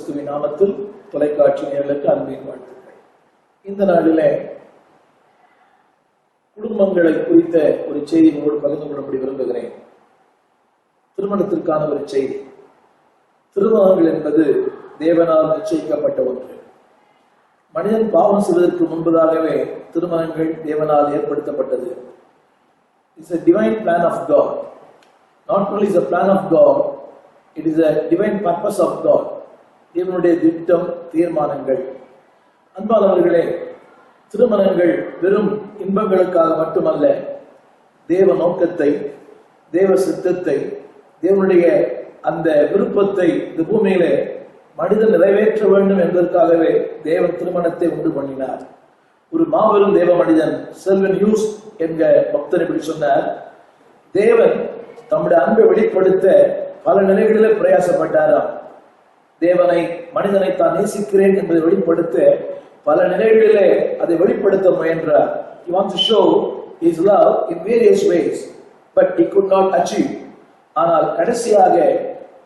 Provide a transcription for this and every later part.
கிறிஸ்துவின் நாமத்தில் தொலைக்காட்சி நேயர்களுக்கு அன்பின் வாழ்த்துக்கள். இந்த நாளிலே குடும்பங்களை குறித்த ஒரு செய்தியோடு பகிர்ந்து கொள்ளப்படி விரும்புகிறேன். திருமணத்திற்கான ஒரு செய்தி. திருமணங்கள் என்பது தேவனால் நிச்சயிக்கப்பட்ட ஒன்று. மனிதன் பாவம் செய்வதற்கு முன்பதாகவே திருமணங்கள் தேவனால் ஏற்படுத்தப்பட்டது. It's a divine plan of God. Not only is a plan of God, it is a divine purpose of God. தேவனுடைய திட்டம், தீர்மானங்கள். அன்பானவர்களே, திருமணங்கள் வெறும் இன்பங்களுக்காக மட்டுமல்ல, தேவ நோக்கத்தை, தேவ சித்தத்தை, தேவனுடைய அந்த விருப்பத்தை இந்த பூமியிலே மனிதன் நிறைவேற்ற வேண்டும் என்பதற்காகவே தேவன் திருமணத்தை உண்டு பண்ணினார். ஒரு மாபெரும் தேவ மனிதன் செல்வன் ஹியூஸ் என்க பக்தர் இப்படி சொன்னார், தேவன் தம்முடைய அன்பை வெளிப்படுத்த பல நிலைகளிலே பிரயாசப்பட்டாராம். தேவனை, மனிதனை தான் நேசிக்கிறேன் என்பதை வெளிப்படுத்த பல நிலைகளிலே அதை வெளிப்படுத்த முயன்றார். He wants to show his love in various ways, but he could not achieve. ஆனால் கடைசியாக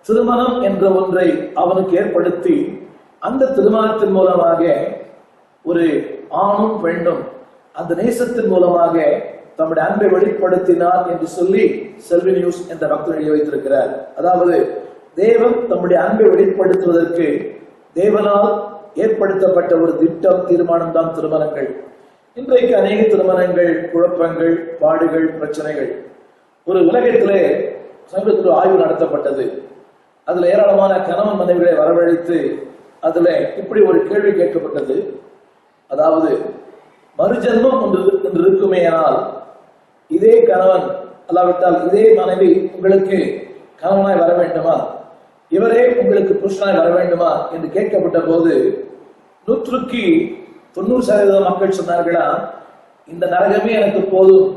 திருமணம் என்ற ஒன்றை அவனுக்கு ஏற்படுத்தி அந்த திருமணத்தின் மூலமாக ஒரு ஆணும் பெண்ணும் அந்த நேசத்தின் மூலமாக தம்முடைய அன்பை வெளிப்படுத்தினார் என்று சொல்லி செல்வி நியூஸ் என்ற பக்தர் எழுதி வைத்திருக்கிறார். அதாவது தேவன் தம்முடைய அன்பை வெளிப்படுத்துவதற்கு தேவனால் ஏற்படுத்தப்பட்ட ஒரு திட்டம், தீர்மானம் தான் திருமணங்கள். இன்றைக்கு அநேக திருமணங்கள் குழப்பங்கள், பாடுகள், பிரச்சனைகள். ஒரு உலகத்திலே சமீபத்தில் ஆய்வு நடத்தப்பட்டது. அதுல ஏராளமான கணவன் மனைவிகளை வரவழைத்து அதுல இப்படி ஒரு கேள்வி கேட்கப்பட்டது. அதாவது மறுஜன்மம் என்று இருக்குமேயானால் இதே கணவன் அல்லாவிட்டால் இதே மனைவி உங்களுக்கு கணவனாய் வர வேண்டுமா, இவரே உங்களுக்கு புருஷனாய் வர வேண்டுமா என்று கேட்கப்பட்ட போது 100% மக்கள் சொன்னார்களா, இந்த நரகமே எனக்கு போதும்,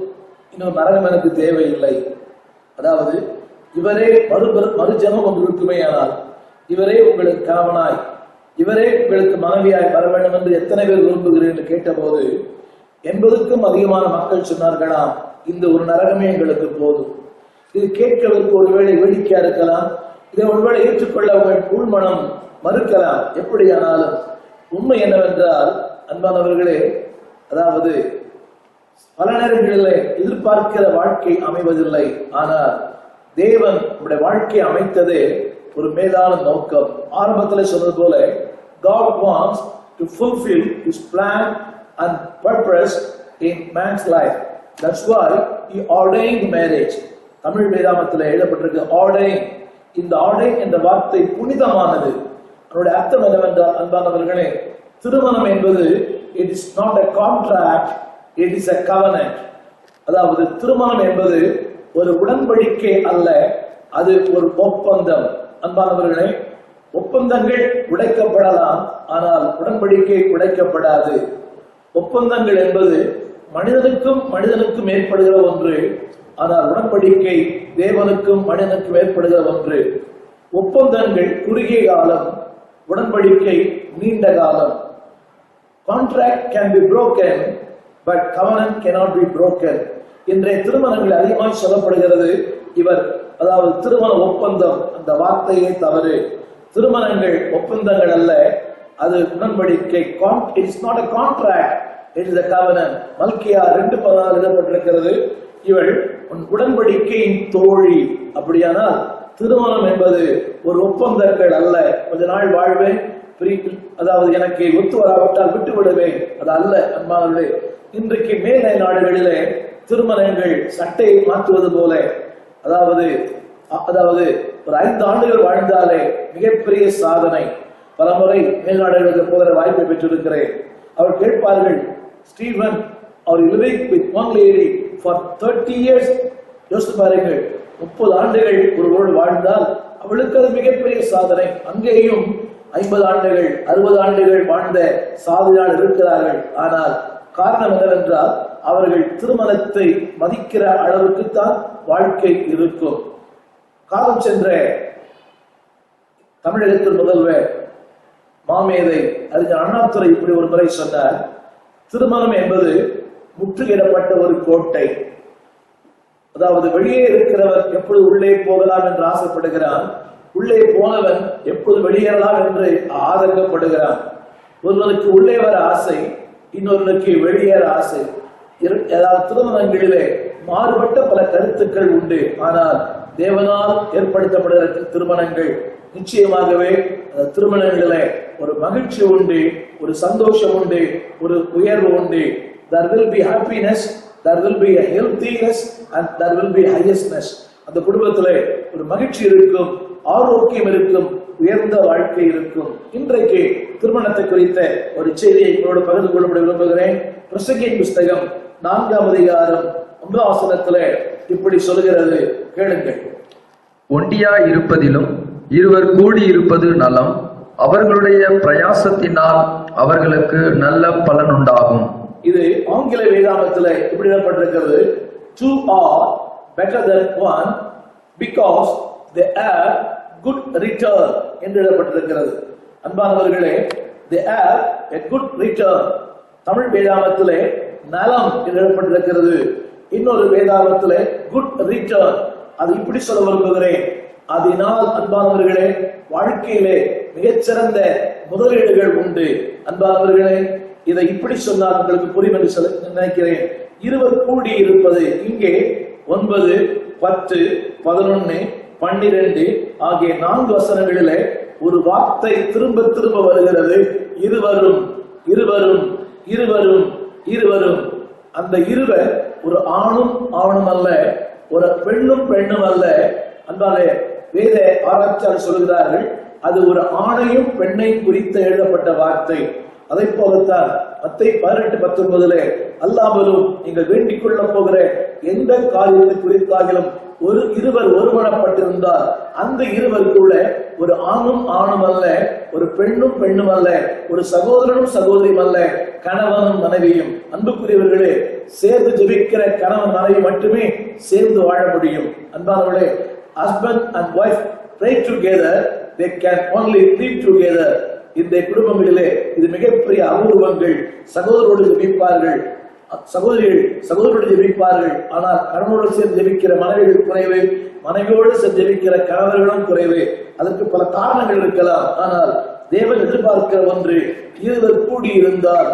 இன்னொரு நரகம் எனக்கு தேவையில்லை. அதாவது இவரே மறுஜன்மம் ஒன்று இருக்குமேயானால் இவரே உங்களுக்கு கணவனாய், இவரே உங்களுக்கு மனைவியாய் வர வேண்டும் என்று எத்தனை பேர் விரும்புகிறேன் என்று கேட்டபோது 80க்கும் அதிகமான மக்கள் சொன்னார்களாம், இந்த ஒரு நரகமே எங்களுக்கு போதும். இது கேட்கவதற்கு ஒருவேளை வேடிக்கையா இருக்கலாம், இதை ஒருவேளை ஏற்றுக்கொள்ள உங்கள் உள்மனம் மறுக்கலாம். எப்படியானாலும் உண்மை என்னவென்றால் அன்பானவர்களே, அதாவது பல நேரங்களிலே எதிர்பார்க்கிற வாழ்க்கை அமைவதில்லை. ஆனால் தேவன் நம்முடைய வாழ்க்கையை அமைத்ததே ஒரு மேலான நோக்கம். ஆரம்பத்தில் சொன்னது போல God wants to fulfill his plan and purpose in man's life. That's why he ordained marriage. Tamil வேதாகமத்தில் எழுதப்பட்டிருக்கு ordain. இந்த ordain என்ற வார்த்தை புனிதமானது. அதனுடைய அர்த்தம் என்னவென்றால் அன்பானவர்களே, திருமணம் என்பது it is not a contract, it is a covenant. அதாவது திருமணம் என்பது ஒரு உடன்படிக்கை அல்ல, அது ஒரு ஒப்பந்தம். அன்பானவர்களே, ஒப்பந்தங்கள் உடைக்கப்படலாம், ஆனால் உடன்படிக்கை உடைக்கப்படாது. ஒப்பந்தங்கள் என்பது மனிதனுக்கும் ஏற்படுகிற ஒன்று, ஆனால் உடன்படிக்கை தேவனுக்கும் மனிதனுக்கும் ஏற்படுகிற ஒன்று. ஒப்பந்தங்கள் குறுகிய காலம், உடன்படிக்கை நீண்ட காலம். Contract can be broken, but covenant cannot be broken. இன்றைய திருமணங்கள் அதிகமாக சொல்லப்படுகிறது. அதாவது திருமண ஒப்பந்தம் அந்த வார்த்தையே தவறு. திருமணங்கள் ஒப்பந்தங்கள் அல்ல, அது உடன்படிக்கை. It is not a contract, it is a covenant. மல்கியா 2:14 எழுதப்பட்டிருக்கிறது, இவள் உன் உடன்படிக்கையின் தோழி. அப்படியானால் திருமணம் என்பது ஒரு ஒப்பந்தங்கள் அல்ல. கொஞ்ச நாள் வாழ்வேன், அதாவது எனக்கு ஒத்து வராவிட்டால் விட்டு விடுவேன், அது அல்ல. அன்பானவர்களே, இன்றைக்கு மேலை நாடுகளிலே திருமணங்கள் சட்டையை மாற்றுவது போல, அதாவது ஒரு 5 ஆண்டுகள் வாழ்ந்தாலே மிகப்பெரிய சாதனை. பலமுறை மேல்நாடுகளுக்கு போகிற வாய்ப்பை பெற்றிருக்கிறேன். அவர் கேட்பார்கள், ஸ்டீவன் அவர் living with one lady for 30 years. யோசித்து பாருங்கள், 30 ஆண்டுகள் ஒருவரோடு வாழ்ந்தால் அவளுக்கு அது மிகப்பெரிய சாதனை. அங்கேயும் 50 ஆண்டுகள் 60 ஆண்டுகள் வாழ்ந்த சாதனையாளர் இருக்கிறார்கள். ஆனால் காரணம் என்னவென்றால் அவர்கள் திருமணத்தை மதிக்கிற அளவுக்குத்தான் வாழ்க்கை இருக்கும். காலம் சென்ற தமிழகத்தின் முதல்வர் மாமேதை அறிஞர் அண்ணாதுரை இப்படி ஒரு முறை சொன்னார், திருமணம் என்பது முற்றுகையிடப்பட்ட ஒரு கோட்டை. அதாவது வெளியே இருக்கிறவர் எப்பொழுது உள்ளே போகலாம் என்று ஆசைப்படுகிறான், உள்ளே போனவன் எப்போது வெளியேறலாம் என்று ஆதங்கப்படுகிறான். ஒருவனுக்கு உள்ளே வர ஆசை, இன்னொருவனுக்கு வெளியேற ஆசை. ஏதாவது திருமணங்களிலே மாறுபட்ட பல கருத்துக்கள் உண்டு. ஆனால் தேவனால் ஏற்படுத்தப்படுகிற திருமணங்கள் நிச்சயமாகவே அந்த திருமணங்களிலே ஒரு மகிழ்ச்சி உண்டு, ஒரு சந்தோஷம் உண்டு, ஒரு உயர்வு உண்டு. There will be happiness, there will be a healthiness and there will be highestness. அந்த குடும்பத்திலே ஒரு மகிழ்ச்சி இருக்கும், ஆரோக்கியம் இருக்கும், உயர்ந்த வாழ்க்கை இருக்கும். இன்றைக்கு திருமணத்தை குறித்த ஒரு செய்தியை உங்களோடு பகிர்ந்து கொள்ள விரும்புகிறேன். பிரசங்கியின் புஸ்தகம் 4ஆம் அதிகாரம் 1ஆம் வசனத்திலே இப்படி சொல்கிறது, கேளுங்கள். ஒண்டியாய் இருப்பதிலும் இருவர் கூடி இருப்பது நலம், அவர்களுடைய பிரயாசத்தினால் அவர்களுக்கு நல்ல பலன் உண்டாகும். இது ஆங்கில வேதாகமத்தில் இப்படி எழுதப்பட்டிருக்கிறது, two are better than one because they have good return என்று எழுதப்பட்டிருக்கிறது. அன்பானவர்களே, they have a good return. Tamil வேதாகமத்திலே நலம் என்று எழுதப்பட்டிருக்கிறது. இன்னொரு வேதாகமத்திலே good return. அது இப்படி சொல்ல விரும்புகிறேன், அதனால் அன்பானவர்களே வாழ்க்கையிலே மிகச்சிறந்த முதலீடுகள் உண்டு. அன்பானவர்களே, இதை இப்படி சொன்னால் உங்களுக்கு புரியும் என்று நினைக்கிறேன். இருவர் கூடி இருப்பது, இங்கே 9, 10, 11, 12 ஆகிய 4 வசனங்களிலே ஒரு வார்த்தை திரும்ப திரும்ப வருகிறது, இருவரும் இருவரும் இருவரும் இருவரும். அந்த இருவர் ஒரு ஆணும் ஆணும் அல்ல, ஒரு பெண்ணும் பெண்ணும் அல்ல. அன்பாலே வேத ஆராய்ச்சியாளர் சொல்கிறார்கள், அது ஒரு ஆணையும் பெண்ணையும் குறித்து எழுதப்பட்ட வார்த்தை. அதை போலத்தான் மத்தேயு 18:19 அல்லாமலும் நீங்கள் வேண்டிக் கொள்ள போகிற எந்த காரியத்தை குறித்தாகிலும் இருவர் ஒருமனப்பட்டிருந்தால் அந்த இருவருக்குள்ள ஒரு ஆணும் ஆணும் அல்ல, ஒரு பெண்ணும் பெண்ணும் அல்ல, ஒரு சகோதரனும் சகோதரியும் அல்ல, கணவனும் மனைவியும். அன்புக்குரியவர்களே, சேர்ந்து ஜெபிக்கிற கணவன் மனைவி மட்டுமே சேர்ந்து வாழ முடியும். அன்பானவர்களே, husband and wife pray together, they can only live together. இந்த குடும்பங்களிலே இது மிகப்பெரிய அபூர்வங்கள். சகோதரோடு ஜெபிப்பார்கள், சகோதரிகள் சகோதரோடு ஜெபிப்பார்கள். ஆனால் கணவனோடு சேர்ந்து ஜெபிக்கிற மனைவிகள் குறைவு, மனைவியோடு சேர்ந்து ஜெபிக்கிற கணவர்களும் குறைவு. அதற்கு பல காரணங்கள் இருக்கலாம். ஆனால் தேவன் எதிர்பார்க்கிற ஒன்று, இருவர் கூடி இருந்தால்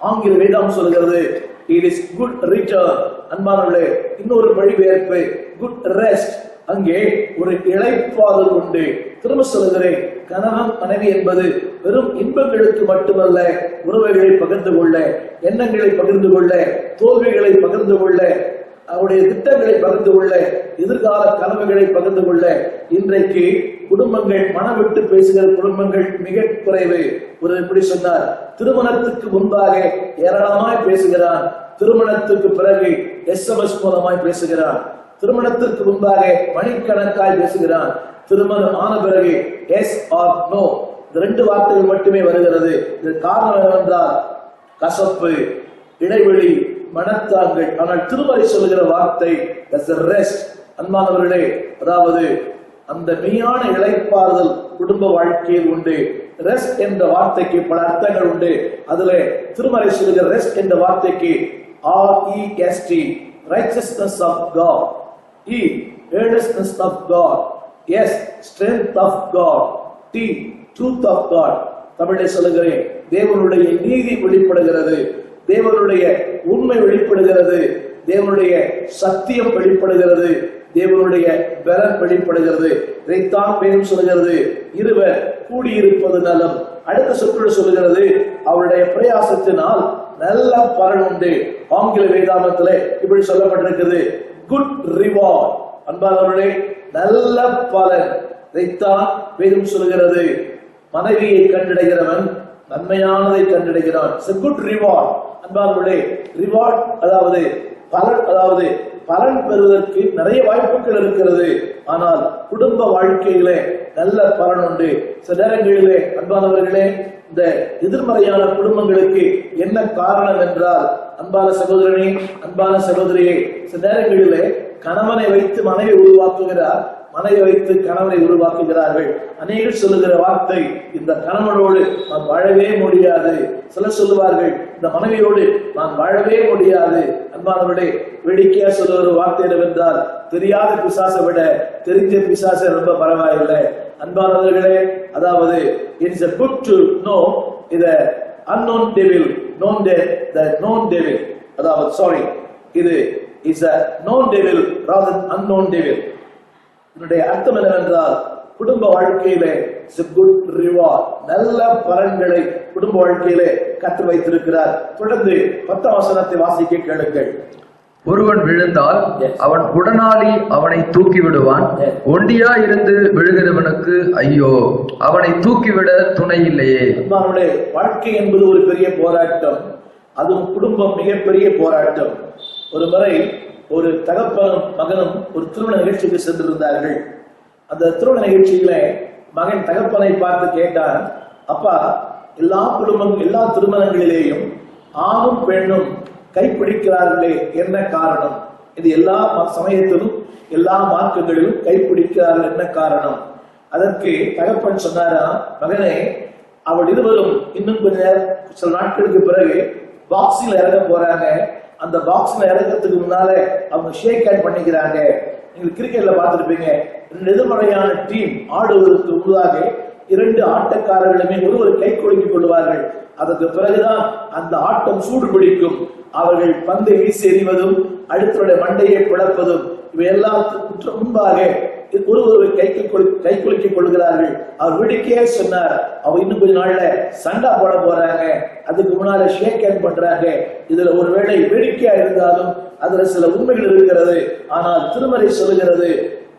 ஆங்கில வேதம் சொல்கிறது it is good return. அன்பானவர்களே, இன்னொரு மொழிபெயர்ப்பு good rest. அங்கே ஒரு இளைப்பாறுதல் உண்டு. திரும்ப சொல்கிறேன், கணவன் மனைவி என்பது வெறும் இன்பங்களுக்கு மட்டுமல்ல, உறவுகளை பகிர்ந்து கொள்ள, எண்ணங்களை பகிர்ந்து கொள்ள, தோல்விகளை பகிர்ந்து கொள்ள, அவருடைய திட்டங்களை பகிர்ந்து கொள்ள, எதிர்கால கனவுகளை பகிர்ந்து கொள்ள. இன்றைக்கு குடும்பங்கள் மனம் விட்டு பேசுகிற குடும்பங்கள் மிக குறைவு. ஒரு இப்படி சொன்னார், திருமணத்துக்கு முன்பாக ஏராளமாய் பேசுகிறான், திருமணத்துக்கு பிறகு SMS மூலமாய் பேசுகிறான். திருமணத்திற்கு முன்பாக மணிக்கணக்காய் பேசுகிறான், திருமணம் ஆன பிறகு எஸ் ஆர் நோ, இந்த 2 வார்த்தைகள் மட்டுமே வருகிறது. இதற்கு காரணம் என்னவென்றால் கசப்பு, இடைவெளி, மனத்தாங்கள். ஆனால் திருமறை சொல்லுகிற வார்த்தை ரெஸ்ட். அன்பானவர்களே, அதாவது அந்த மெய்யான இளைப்பாறுதல் குடும்ப வாழ்க்கையில் உண்டு. ரெஸ்ட் என்ற வார்த்தைக்கு பல அர்த்தங்கள் உண்டு. அதுல திருமறை சொல்லுகிற ரெஸ்ட் என்ற வார்த்தைக்கு REST, righteousness of God, E, earnestness of God, S, strength of God, T, truth of God. தமிழில் சொல்லுகிறேன், தேவனுடைய நீதி வெளிப்படுகிறது, தேவனுடைய உண்மை வெளிப்படுகிறது, தேவனுடைய சத்தியம் வெளிப்படுகிறது, தேவனுடைய பலன் வெளிப்படுகிறது. இதைத்தான் வேதம் சொல்கிறது, இருவர் கூடியிருப்பது நலம். அடுத்த சொற்கள் சொல்லுகிறது, அவருடைய பிரயாசத்தினால் நல்ல பலன் உண்டு. ஆங்கில வேதாகமத்திலே இப்படி சொல்லப்பட்டிருக்கிறது, குட் ரிவார்ட். அன்பானவர்களே, நல்ல பலன். இதைத்தான் வேதம் சொல்கிறது, மனைவியை கண்டடைகிறவன் நன்மையானதை கண்டடைகிறான். Good reward. அன்பானவர்களே, ரிவார்ட் அதாவது பலன், அதாவது பலன் பெறுவதற்கு நிறைய வாய்ப்புகள் இருக்கிறது. ஆனால் குடும்ப வாழ்க்கையிலே நல்ல பலன் உண்டு. சில நேரங்களிலே அன்பானவர்களே, இந்த எதிர்மறையான குடும்பங்களுக்கு என்ன காரணம் என்றால், அன்பான சகோதரனே, அன்பான சகோதரியே, சில நேரங்களிலே கணவனை வைத்து மனைவி உருவாக்குகிறார், மனைவி வைத்து கணவனை உருவாக்குகிறார்கள். அநேகர் சொல்லுகிற வார்த்தை, இந்த கணவனோடு நான் வாழவே முடியாது. சிலர் சொல்லுவார்கள், இந்த மனைவியோடு நான் வாழவே முடியாது. அன்பானவர்களே, வேடிக்கையா சொல்லுகிற வார்த்தை என்னவென்றால், தெரியாத பிசாசை விட தெரிஞ்ச பிசாசை ரொம்ப பரவாயில்லை. அன்பானவர்களே, அதாவது it's a good to know the unknown devil, the known devil, அதாவது sorry, இது is a known devil rather than unknown devil. இதனுடைய அர்த்தம் என்னவென்றால், குடும்ப வாழ்க்கையிலே it's a good reward, நல்ல பலன்களை குடும்ப வாழ்க்கையிலே கர்த்தர் வைத்திருக்கிறார். தொடர்ந்து 10ஆம் வசனத்தை வாசிக்க கேளுங்கள். ஒருவன் விழுந்தால் அவன் உடனாளி அவனை தூக்கி விடுவான். ஒண்டியா இருந்து விழுகிறவனுக்கு ஐயோ, அவனை தூக்கிவிட துணை இல்லையே. நம்மளுடைய வாழ்க்கை என்பது ஒரு பெரிய போராட்டம், அதுவும் குடும்பம் மிகப்பெரிய போராட்டம். ஒரு முறை ஒரு தகப்பனும் மகனும் ஒரு திருமண நிகழ்ச்சிக்கு சென்றிருந்தார்கள். அந்த திருமண நிகழ்ச்சியில மகன் தகப்பனை பார்த்து கேட்டான், அப்பா, எல்லா திருமணங்களிலேயும் ஆணும் பெண்ணும் கைப்பிடிக்கிறார்களே, என்ன காரணம்? இது எல்லா சமயத்திலும் எல்லா மார்க்கங்களிலும் கைப்பிடிக்கிறார்கள், என்ன காரணம்? அதற்கு தகப்பன் சொன்னாரா, மகனே, அவள் இருவரும் இன்னும் சில நாட்களுக்கு பிறகு பாக்ஸில் இறங்க போறாங்க. அந்த பாக்ஸ்ல இறங்கிறதுக்கு முன்னால அவங்க ஷேக் ஹேண்ட் பண்ணிக்கிறாங்க. நீங்க கிரிக்கெட்ல பார்த்திருப்பீங்க, எதிர்மறையான டீம் ஆடுவதற்கு முன்னதாக 2 ஆட்டக்காரர்களுமே ஒருவர் கை குலுக்கிக் கொள்வார்கள். அதற்கு பிறகுதான் அந்த ஆட்டம் சூடு பிடிக்கும். அவர்கள் பந்தை வீசி எறிவதும் அடுத்தவருடைய மண்டையை பிளப்பதும் இவை எல்லாத்துக்கு முன்பாக ஒருவரை கை குலுக்கிக் கொள்கிறார்கள். அவர் விடுக்கையே சொன்னார், அவ இன்னும் கொஞ்ச நாள்ல சண்டா போட போறாங்க, அதுக்கு முன்னால ஷேக் ஹேண்ட் பண்றாங்க. இதுல ஒருவேளை வேடிக்கையா இருந்தாலும் அதுல சில உண்மைகள் இருக்கிறது. ஆனால் திருமறை சொல்லுகிறது,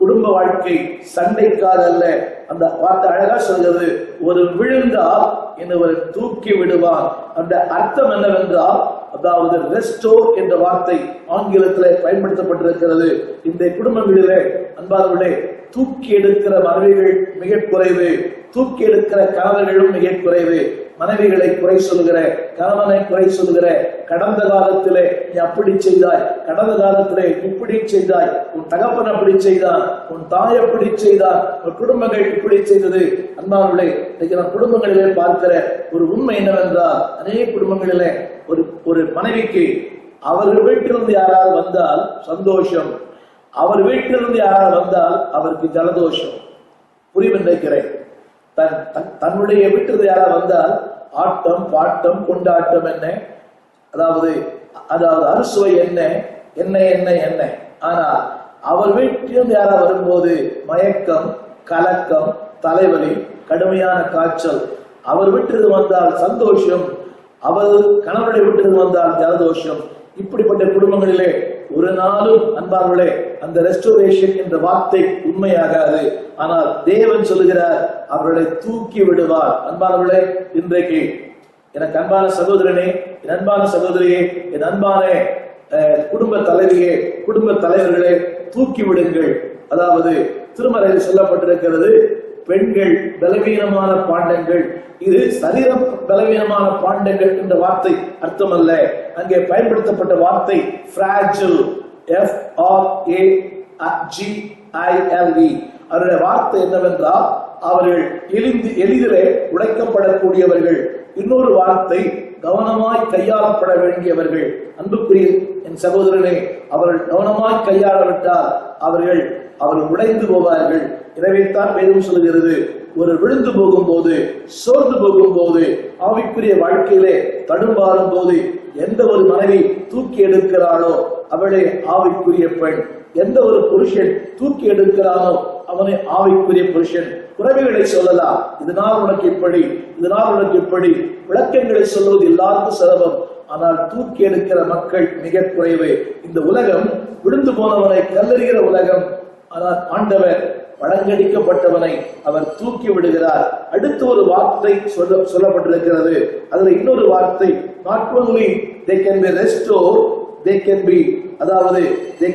குடும்ப வாழ்க்கை சண்டைக்காக அல்ல. அந்த வார்த்தை அழகா சொல்கிறது, ஒரு விழுந்தால் இன்னொரு தூக்கி விடுவான். அந்த அர்த்தம் என்னவென்றால், அதாவது ரெஸ்டோர் என்ற வார்த்தை ஆங்கிலத்திலே பயன்படுத்தப்பட்டிருக்கிறது. இந்த குடும்பங்களிலே அன்பானவர்களே, தூக்கி எடுக்கிற மனைவிகள் மிக குறைவு, தூக்கி எடுக்கிற கணவர்களும் மிக குறைவு. மனைவிகளை குறை சொல்லுகிற, கணவனை குறை சொல்லுகிற, கடந்த காலத்திலே நீ அப்படி செய்தாய், கடந்த காலத்திலே இப்படி செய்தாய், உன் தகப்பன் அப்படி செய்தான், உன் தாய் அப்படி செய்தான், உன் குடும்பங்கள் இப்படி செய்தது. அன்பானவர்களே, இன்னைக்கு நான் குடும்பங்களிலே பார்க்கிற ஒரு உண்மை என்னவென்றால், அநேக குடும்பங்களிலே ஒரு மனைவிக்கு அவர்கள் வீட்டிலிருந்து யாராவது வந்தால் சந்தோஷம், அவர் வீட்டிலிருந்து யாராவது வந்தால் அவருக்கு ஜலதோஷம். புரியும் நினைக்கிறேன். தன்னுடைய வீட்டிலிருந்து யாராவது வந்தால் ஆட்டம் பாட்டம் கொண்டாட்டம் என்ன, அதாவது அறுசுவை என்ன என்ன என்ன என்ன. ஆனால் அவர் வீட்டிலிருந்து யாராவது வரும்போது மயக்கம், கலக்கம், தலைவலி, கடுமையான காய்ச்சல். அவர் வீட்டிலிருந்து வந்தால் சந்தோஷம், அவர் கணவனுடைய வீட்டிலிருந்து வந்தால் ஜலதோஷம். இப்படிப்பட்ட குடும்பங்களிலே ஒரு நாளும் அன்பார்களே அந்த ரெஸ்டோரேஷன் என்ற வார்த்தை உண்மையாகாது. ஆனால் தேவன் சொல்லுகிறார், அவர்களை தூக்கி விடுவார். அன்பானவர்களே, இன்றைக்கு எனக்கு அன்பான சகோதரனே, என் அன்பான சகோதரியே, என் அன்பான குடும்ப தலைவியே, குடும்ப தலைவர்களே, தூக்கி விடுங்கள். அதாவது திருமறையில் சொல்லப்பட்டிருக்கிறது, பெண்கள் பலவீனமான பாண்டங்கள். இது சரீரம் பலவீனமான பாண்டங்கள் என்ற வார்த்தை அர்த்தம் அல்ல. அங்கே பயன்படுத்தப்பட்ட வார்த்தை fragile, FRAGILE. அவருடைய வார்த்தை என்னவென்றால், அவர்கள் எளிதிலே உடைக்கப்படக்கூடியவர்கள். இன்னொரு வார்த்தை, கவனமாய் கையாளப்பட வேண்டியவர்கள். அன்புக்குரிய என் சகோதரனே, அவர்கள் கவனமாய் கையாளவிட்டால் அவர்கள் உடைந்து போவார்கள். எனவே தான் வேதம் சொல்கிறது, ஒரு விழுந்து போகும் போது, சோர்ந்து போகும் போது, ஆவிக்குரிய வாழ்க்கையிலே தடுமாறும் போது எந்த ஒரு மனைவி தூக்கி எடுக்கிறானோ அவளே ஆவிக்குரிய பெண். எந்த ஒரு புருஷன் தூக்கி எடுக்கிறானோ அவனை ஆவிக்குரிய புருஷன். குறைவுகளை சொல்லலாம், இதனால் உனக்கு இப்படி, இதனால் உனக்கு இப்படி, விளக்கங்களை சொல்வது எல்லாருக்கும் சிரமம். ஆனால் தூக்கி எடுக்கிற மக்கள் மிக குறைவு. இந்த உலகம் விழுந்து போனவனை கல்லறிகிற உலகம். ஆனால் ஆண்டவர் வழங்கடிக்கப்பட்டவனை அவர் தூக்கி விடுகிறார். அடுத்த ஒரு வார்த்தை சொல்லப்பட்டிருக்கிறது. அதுல இன்னொரு வார்த்தை, not only they can be restored, they can be, அதாவது they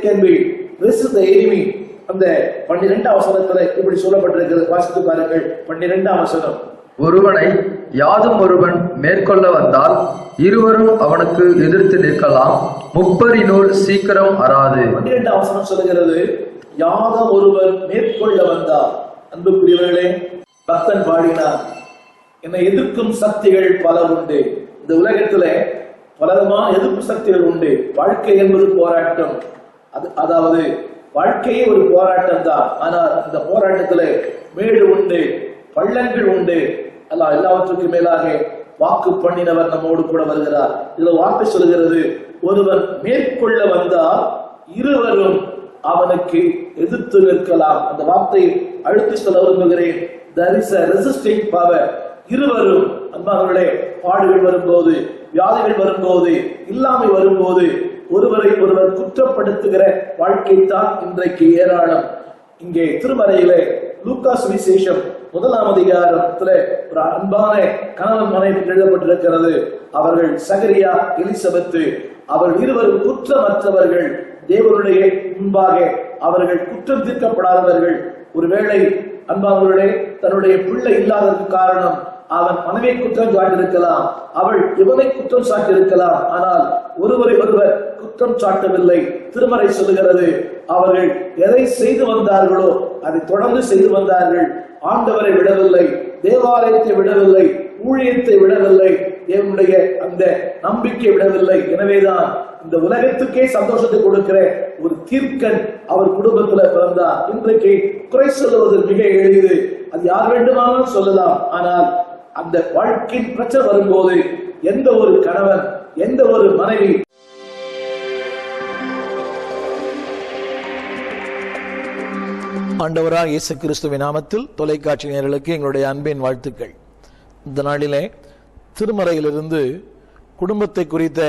can be resist the enemy. அந்த 12ஆம் வசனத்துல இப்படி சொல்லப்பட்டிருக்கிறது. வாசித்து பாருங்கள். 12ஆம் வசனம், ஒருவனை யாதும் ஒருவன் மேற்கொள்ள வந்தால் இருவரும் அவனுக்கு எதிர்த்து நிற்கலாம், முப்பரினூல் சீக்கிரம் அறாது. 12ஆம் வசனம் சொல்லுகிறது, யாதும் ஒருவன் மேற்கொள்ள வந்தால். அன்புக்குரியவர்களே, பக்தன் பாடினார், என்னை எதிர்க்கும் சக்திகள் பல உண்டு. இந்த உலகத்துல பலவிதமான எதிர்ப்பு சக்திகள் உண்டு. வாழ்க்கை என்பது போராட்டம். அதாவது வாழ்க்கையே ஒரு போராட்டம் தான். ஆனால் இந்த போராட்டத்துல மேடு உண்டு, பள்ளங்கள் உண்டு. எல்லாவற்றுக்கும் மேலாக வாக்கு பண்ணினவர் நம்மோடு கூட வருகிறார். இதுல வாக்கு சொல்கிறது, ஒருவன் மேற்கொள்ள வந்தால் இருவரும் அவனுக்கு எதிர்த்து நிற்கலாம். அந்த வார்த்தை அழுத்தி சொல்ல விரும்புகிறேன். There is a resisting power. இருவரும், அன்பானவர்களே, பாடுகள் வரும்போது, வியாதிகள் வரும்போது, இல்லாமை வரும்போது ஒருவரை ஒருவர் குற்றப்படுத்துகிற வாழ்க்கை தான் இன்றைக்கு ஏராளம். இங்கே திருமறையிலே லூக்கா சுவிசேஷம் 1ஆம் அதிகாரத்துல ஒரு அன்பான கணவன் மனைவி எழுதப்பட்டிருக்கிறது. அவர்கள் சகரியா, எலிசபெத்து, அவர்கள் இருவரும் குற்றமற்றவர்கள். தேவனுடைய முன்பாக அவர்கள் குற்றம் தீர்க்கப்படாதவர்கள். ஒருவேளை அன்பானவர்களே, தன்னுடைய பிள்ளை இல்லாததற்கு காரணம் அவன் மனைவியை குற்றம் சாட்டியிருக்கலாம், அவள் இவனை குற்றம் சாட்டியிருக்கலாம். ஆனால் ஒருவரை ஒருவர் குற்றம் சாட்டவில்லை. திருமறை சொல்லுகிறது, அவர்கள் எதை செய்து வந்தார்களோ அதை தொடர்ந்து செய்து வந்தார்கள். ஆண்டவரை விடவில்லை, தேவாலயத்தை விடவில்லை, ஊழியத்தை விடவில்லை, தேவனுடைய அந்த நம்பிக்கை விடவில்லை. எனவேதான் இந்த உலகத்துக்கே சந்தோஷத்தை கொடுக்கிற ஒரு தீர்க்கன் அவர் குடும்பத்தில் பிறந்தார். இன்றைக்கு குறை சொல்லுவது மிக எளிது, அது யார் வேண்டுமானாலும் சொல்லலாம். ஆனால் அந்த வாழ்க்கையின் பிரச்சனை வரும்போது எந்த ஒரு கணவன், எந்த ஒரு மனைவி ஆண்டவராக இயேசு கிறிஸ்துவின் நாமத்தில் தொலைக்காட்சி நேயர்களுக்கு எங்களுடைய அன்பின் வாழ்த்துக்கள். இந்த நாளிலே திருமறையிலிருந்து குடும்பத்தை குறித்த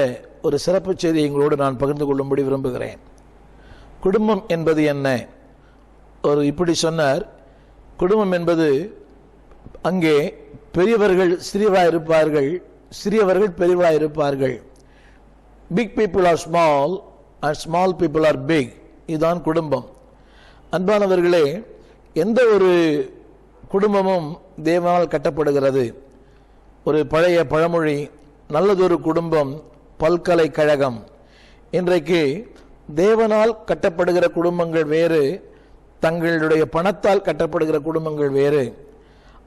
ஒரு சிறப்பு செய்தி எங்களோடு நான் பகிர்ந்து கொள்ளும்படி விரும்புகிறேன். குடும்பம் என்பது என்ன? இப்படி சொன்னார், குடும்பம் என்பது அங்கே பெரியவர்கள் சிறியவராக இருப்பார்கள், சிறியவர்கள் பெரியவராக இருப்பார்கள். Big people are small and small people are big. இதுதான் குடும்பம். அன்பானவர்களே, எந்த ஒரு குடும்பமும் தேவனால் கட்டப்படுகிறது. ஒரு பழைய பழமொழி, நல்லதொரு குடும்பம் பல்கலைக்கழகம். இன்றைக்கு தேவனால் கட்டப்படுகிற குடும்பங்கள் வேறு, தங்களுடைய பணத்தால் கட்டப்படுகிற குடும்பங்கள் வேறு.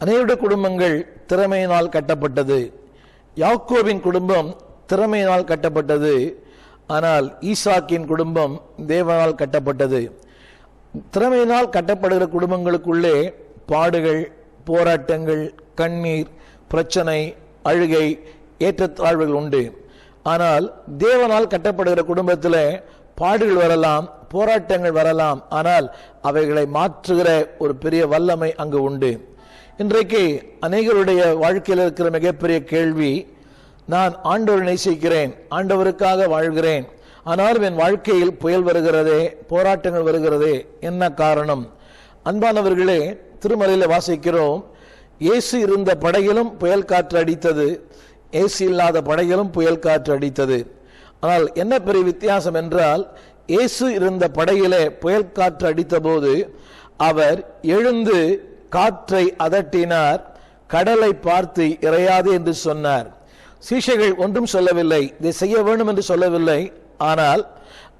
அநேக குடும்பங்கள் திறமையினால் கட்டப்பட்டது. யாக்கோபின் குடும்பம் திறமையினால் கட்டப்பட்டது, ஆனால் ஈசாக்கின் குடும்பம் தேவனால் கட்டப்பட்டது. திறமையினால் கட்டப்படுகிற குடும்பங்களுக்குள்ளே பாடுகள், போராட்டங்கள், கண்ணீர், பிரச்சனை, அழுகை, ஏற்றத்தாழ்வுகள் உண்டு. ஆனால் தேவனால் கட்டப்படுகிற குடும்பத்தில் பாடுகள் வரலாம், போராட்டங்கள் வரலாம், ஆனால் அவைகளை மாற்றுகிற ஒரு பெரிய வல்லமை அங்கு உண்டு. இன்றைக்கு அநேகருடைய வாழ்க்கையில் இருக்கிற மிகப்பெரிய கேள்வி, நான் ஆண்டவரை நேசிக்கிறேன், ஆண்டவருக்காக வாழ்கிறேன், ஆனால் என் வாழ்க்கையில் புயல் வருகிறதே, போராட்டங்கள் வருகிறதே, என்ன காரணம்? அன்பானவர்களே, திருமறையில் வாசிக்கிறோம், இயேசு இருந்த படகிலும் புயல் காற்று அடித்தது, இயேசு இல்லாத படகிலும் புயல் காற்று அடித்தது. ஆனால் என்ன பெரிய வித்தியாசம் என்றால், இயேசு இருந்த படகிலே புயல் காற்று அடித்த போது அவர் எழுந்து காற்றை அதட்டினார், கடலை பார்த்து இறையாது என்று சொன்னார். சீஷர்கள் ஒன்றும் சொல்லவில்லை, இதை செய்ய வேண்டும் என்று சொல்லவில்லை. ஆனால்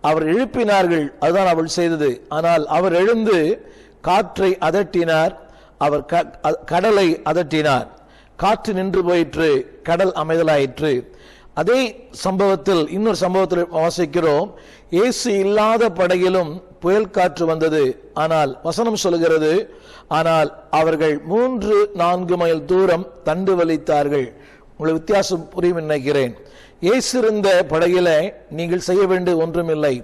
அவர் எழுப்பினார்கள், அதுதான் அவள் செய்தது. ஆனால் அவர் எழுந்து காற்றை அதட்டினார், அவர் கடலை அதட்டினார். காற்று நின்று போயிற்று, கடல் அமைதலாயிற்று. அதே சம்பவத்தில் இன்னொரு சம்பவத்தில் வாசிக்கிறோம், இயேசு இல்லாத படகிலும் புயல் காற்று வந்தது. ஆனால் வசனம் சொல்கிறது, ஆனால் அவர்கள் 3-4 மைல் தூரம் தண்டு வலித்தார்கள். உங்களுக்கு வித்தியாசம் புரியும் நினைக்கிறேன். இயேசு இருந்த படகில நீங்கள் செய்ய வேண்டிய ஒன்றுமில்லை.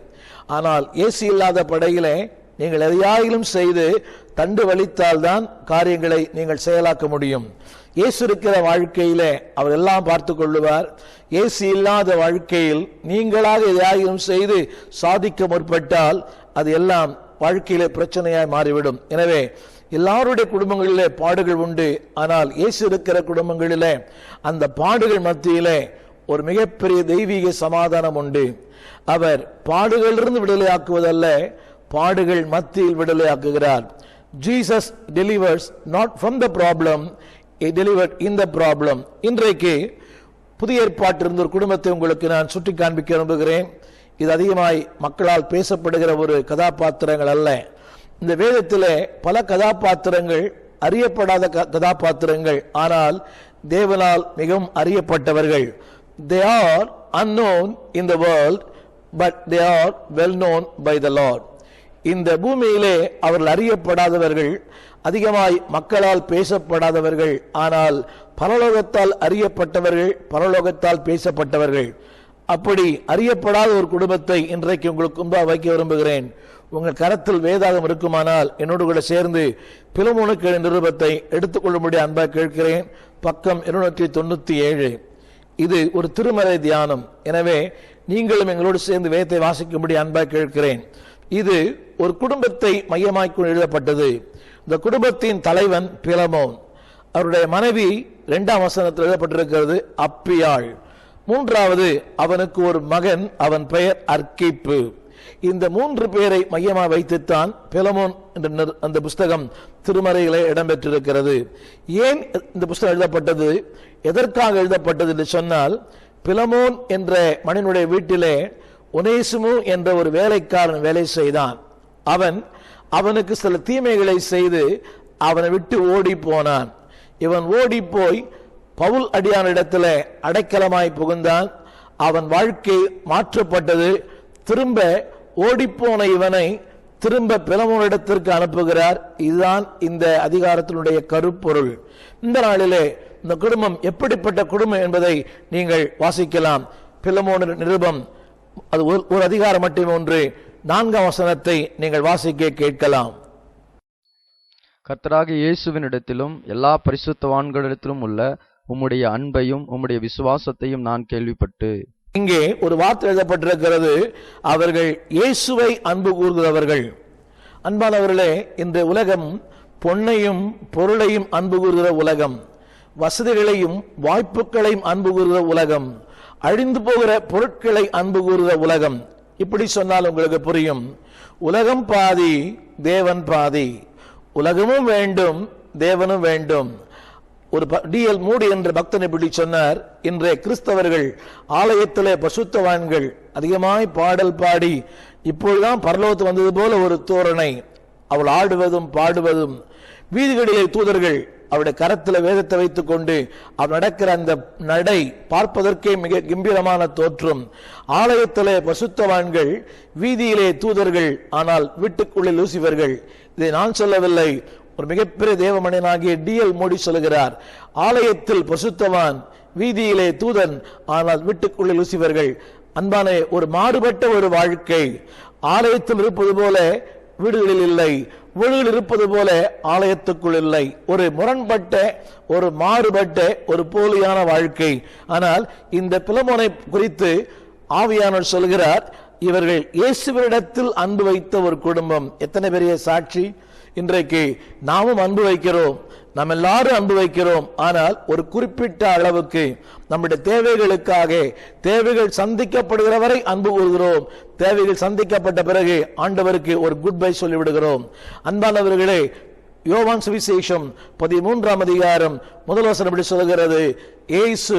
ஆனால் இயேசு இல்லாத படகில நீங்கள் எதையாயிலும் செய்து தண்டு வலித்தால்தான் காரியங்களை நீங்கள் செயலாக்க முடியும். இயேசு இருக்கிற வாழ்க்கையில அவர் எல்லாம் பார்த்து கொள்ளுவார். இயேசு இல்லாத வாழ்க்கையில் நீங்களாக எதையாயிலும் செய்து சாதிக்க முற்பட்டால் அது எல்லாம் வாழ்க்கையிலே பிரச்சனையாய் மாறிவிடும். எனவே எல்லாருடைய குடும்பங்களிலே பாடுகள் உண்டு. ஆனால் இயேசு இருக்கிற குடும்பங்களிலே அந்த பாடுகள் மத்தியிலே ஒரு மிகப்பெரிய தெய்வீக சமாதானம் உண்டு. அவர் பாடுகளிலிருந்து விடுதலையாக்குவதல்ல, பாடுகள் மத்தியில் விடுதலையாக்குகிறார். Jesus delivers not from the problem, he delivered in the problem. இன்றைக்கு புதிய ஏற்பாட்டிலிருந்து ஒரு குடும்பத்தை உங்களுக்கு நான் சுட்டி காண்பிக்க விரும்புகிறேன். இது அதிகமாய் மக்களால் பேசப்படுகிற ஒரு கதாபாத்திரங்கள் அல்ல. இந்த வேதத்திலே பல கதாபாத்திரங்கள் அறியப்படாத கதாபாத்திரங்கள், ஆனால் தேவனால் மிகவும் அறியப்பட்டவர்கள். They are unknown in the world, but they are well known by the Lord. இந்த பூமியிலே அவர்கள் அறியப்படாதவர்கள், அதிகமாய் மக்களால் பேசப்படாதவர்கள், ஆனால் பரலோகத்தால் அறியப்பட்டவர்கள், பரலோகத்தால் பேசப்பட்டவர்கள். அப்படி அறியப்படாத ஒரு குடும்பத்தை இன்றைக்கு உங்களுக்கு முன்பாக வைக்க விரும்புகிறேன். உங்கள் கரத்தில் வேதாகம் இருக்குமானால் என்னோடு கூட சேர்ந்து பிலமோனுக்கு நிருபத்தை எடுத்துக்கொள்ளும்படி அன்பாக கேட்கிறேன். பக்கம் 297. இது ஒரு திருமறை தியானம். எனவே நீங்களும் எங்களோடு சேர்ந்து வேதத்தை வாசிக்கும்படி அன்பாக கேட்கிறேன். இது ஒரு குடும்பத்தை மையமாக்கி எழுதப்பட்டது. இந்த குடும்பத்தின் தலைவன் பிலமோன். அவருடைய மனைவி 2ஆம் வசனத்தில் எழுதப்பட்டிருக்கிறது அப்பியாள். 3வது அவனுக்கு ஒரு மகன், அவன் பெயர் அர்க்கிப்பு. இந்த 3 பேரை மையமாக வைத்துத்தான் பிலமோன் என்ற அந்த புஸ்தகம் திருமறையிலே இடம்பெற்றிருக்கிறது. ஏன் இந்த புஸ்தகம் எழுதப்பட்டது, எதற்காக எழுதப்பட்டது என்று சொன்னால், பிலமோன் என்ற மனிதனுடைய வீட்டிலே ஒனேசிமு என்ற ஒரு வேலைக்காரன் வேலை செய்தான். அவனுக்கு சில தீமைகளை செய்து அவனை விட்டு ஓடி போனான். இவன் ஓடி போய் பவுல் அடியானிடத்துல அடைக்கலமாய் புகுந்தான். அவன் வாழ்க்கை மாற்றப்பட்டது. திரும்ப ஓடிப்போன இவனை திரும்ப பிலமோனிடத்திற்கு அனுப்புகிறார். இதுதான் இந்த அதிகாரத்தினுடைய கருப்பொருள். இந்த நாளிலே இந்த குடும்பம் எப்படிப்பட்ட குடும்பம் என்பதை நீங்கள் வாசிக்கலாம். பிலமோன் நிருபம் அது ஒரு அதிகாரம் மட்டுமே, 4ஆம் வசனத்தை நீங்கள் வாசிக்க கேட்கலாம். கர்த்தராகிய இயேசுவினிடத்திலும் எல்லா பரிசுத்தவான்களிடத்திலும் உள்ள உம்முடைய அன்பையும் உம்முடைய விசுவாசத்தையும் நான் கேள்விப்பட்டு. இங்கே ஒரு வார்த்தை எழுதப்பட்டிருக்கிறது, அவர்கள் இயேசுவை அன்பு கூறுகிறவர்கள். அன்பானவர்களே, இந்த உலகம் பொன்னையும் பொருளையும் அன்பு கூறுகிற உலகம், வசதிகளையும் வாய்ப்புகளையும் அன்பு கூறுகிற உலகம், அழிந்து போகிற பொருட்களை அன்பு கூறுகிற உலகம். இப்படி சொன்னால் உங்களுக்கு புரியும். உலகம் பாதி, தேவன் பாதி. உலகமும் வேண்டும், தேவனும் வேண்டும். ஒரு டிஎல் மூடி என்ற பக்தன் இப்படி சொன்னார், இன்றைய கிறிஸ்தவர்கள் ஆலயத்திலே பசுத்தவான்கள் அதிகமாய் பாடல் பாடி இப்பொழுதுதான் பரலோகத்து வந்தது போல ஒரு தோரணை, அவள் ஆடுவதும் பாடுவதும். வீதிகளிலே தூதர்கள் அவருடைய கரத்தில் வேதத்தை வைத்துக் கொண்டு அவர் நடக்கிற அந்த நடை பார்ப்பதற்கே மிக கம்பீரமான தோற்றம். ஆலயத்திலே பசுத்தவான்கள், வீதியிலே தூதர்கள், ஆனால் வீட்டுக்குள்ளே லூசிபர்கள். இதை நான் சொல்லவில்லை, ஒரு மிகப்பெரிய தேவமனிதனாகிய டிஎல் மோடி சொல்லுகிறார். ஆலயத்தில் பசுத்தவான், வீதியிலே தூதன், ஆனால் வீட்டுக்குள்ளே லூசிபர்கள். அன்பான ஒரு மாறுபட்ட ஒரு வாழ்க்கை. ஆலயத்தில் இருப்பது போல வீடுகளில் இல்லை, வீடுகளில் இருப்பது போல ஆலயத்துக்குள் இல்லை. ஒரு முரண்பட்ட, ஒரு மாறுபட்ட, ஒரு போலியான வாழ்க்கை. ஆனால் இந்த பிலமோனை குறித்து ஆவியானவர் சொல்கிறார், இவர்கள் இயேசுவினிடத்தில் அன்பு வைத்த ஒரு குடும்பம். எத்தனை பெரிய சாட்சி! இன்றைக்கு நாமும் அன்பு வைக்கிறோம், நாம் எல்லாரும் அன்பு வைக்கிறோம். ஆனால் ஒரு குறிப்பிட்ட அளவுக்கு நம்முடைய தேவைகளுக்காக, தேவைகள் சந்திக்கப்படுகிற வரை அன்பு கூறுகிறோம். தேவைகள் சந்திக்கப்பட்ட பிறகு ஆண்டவருக்கு ஒரு குட் பை சொல்லிவிடுகிறோம். அன்பானவர்களே, யோவான் சுவிசேஷம் 13ஆம் அதிகாரம் 1 வசனம் இப்படி சொல்கிறது, இயேசு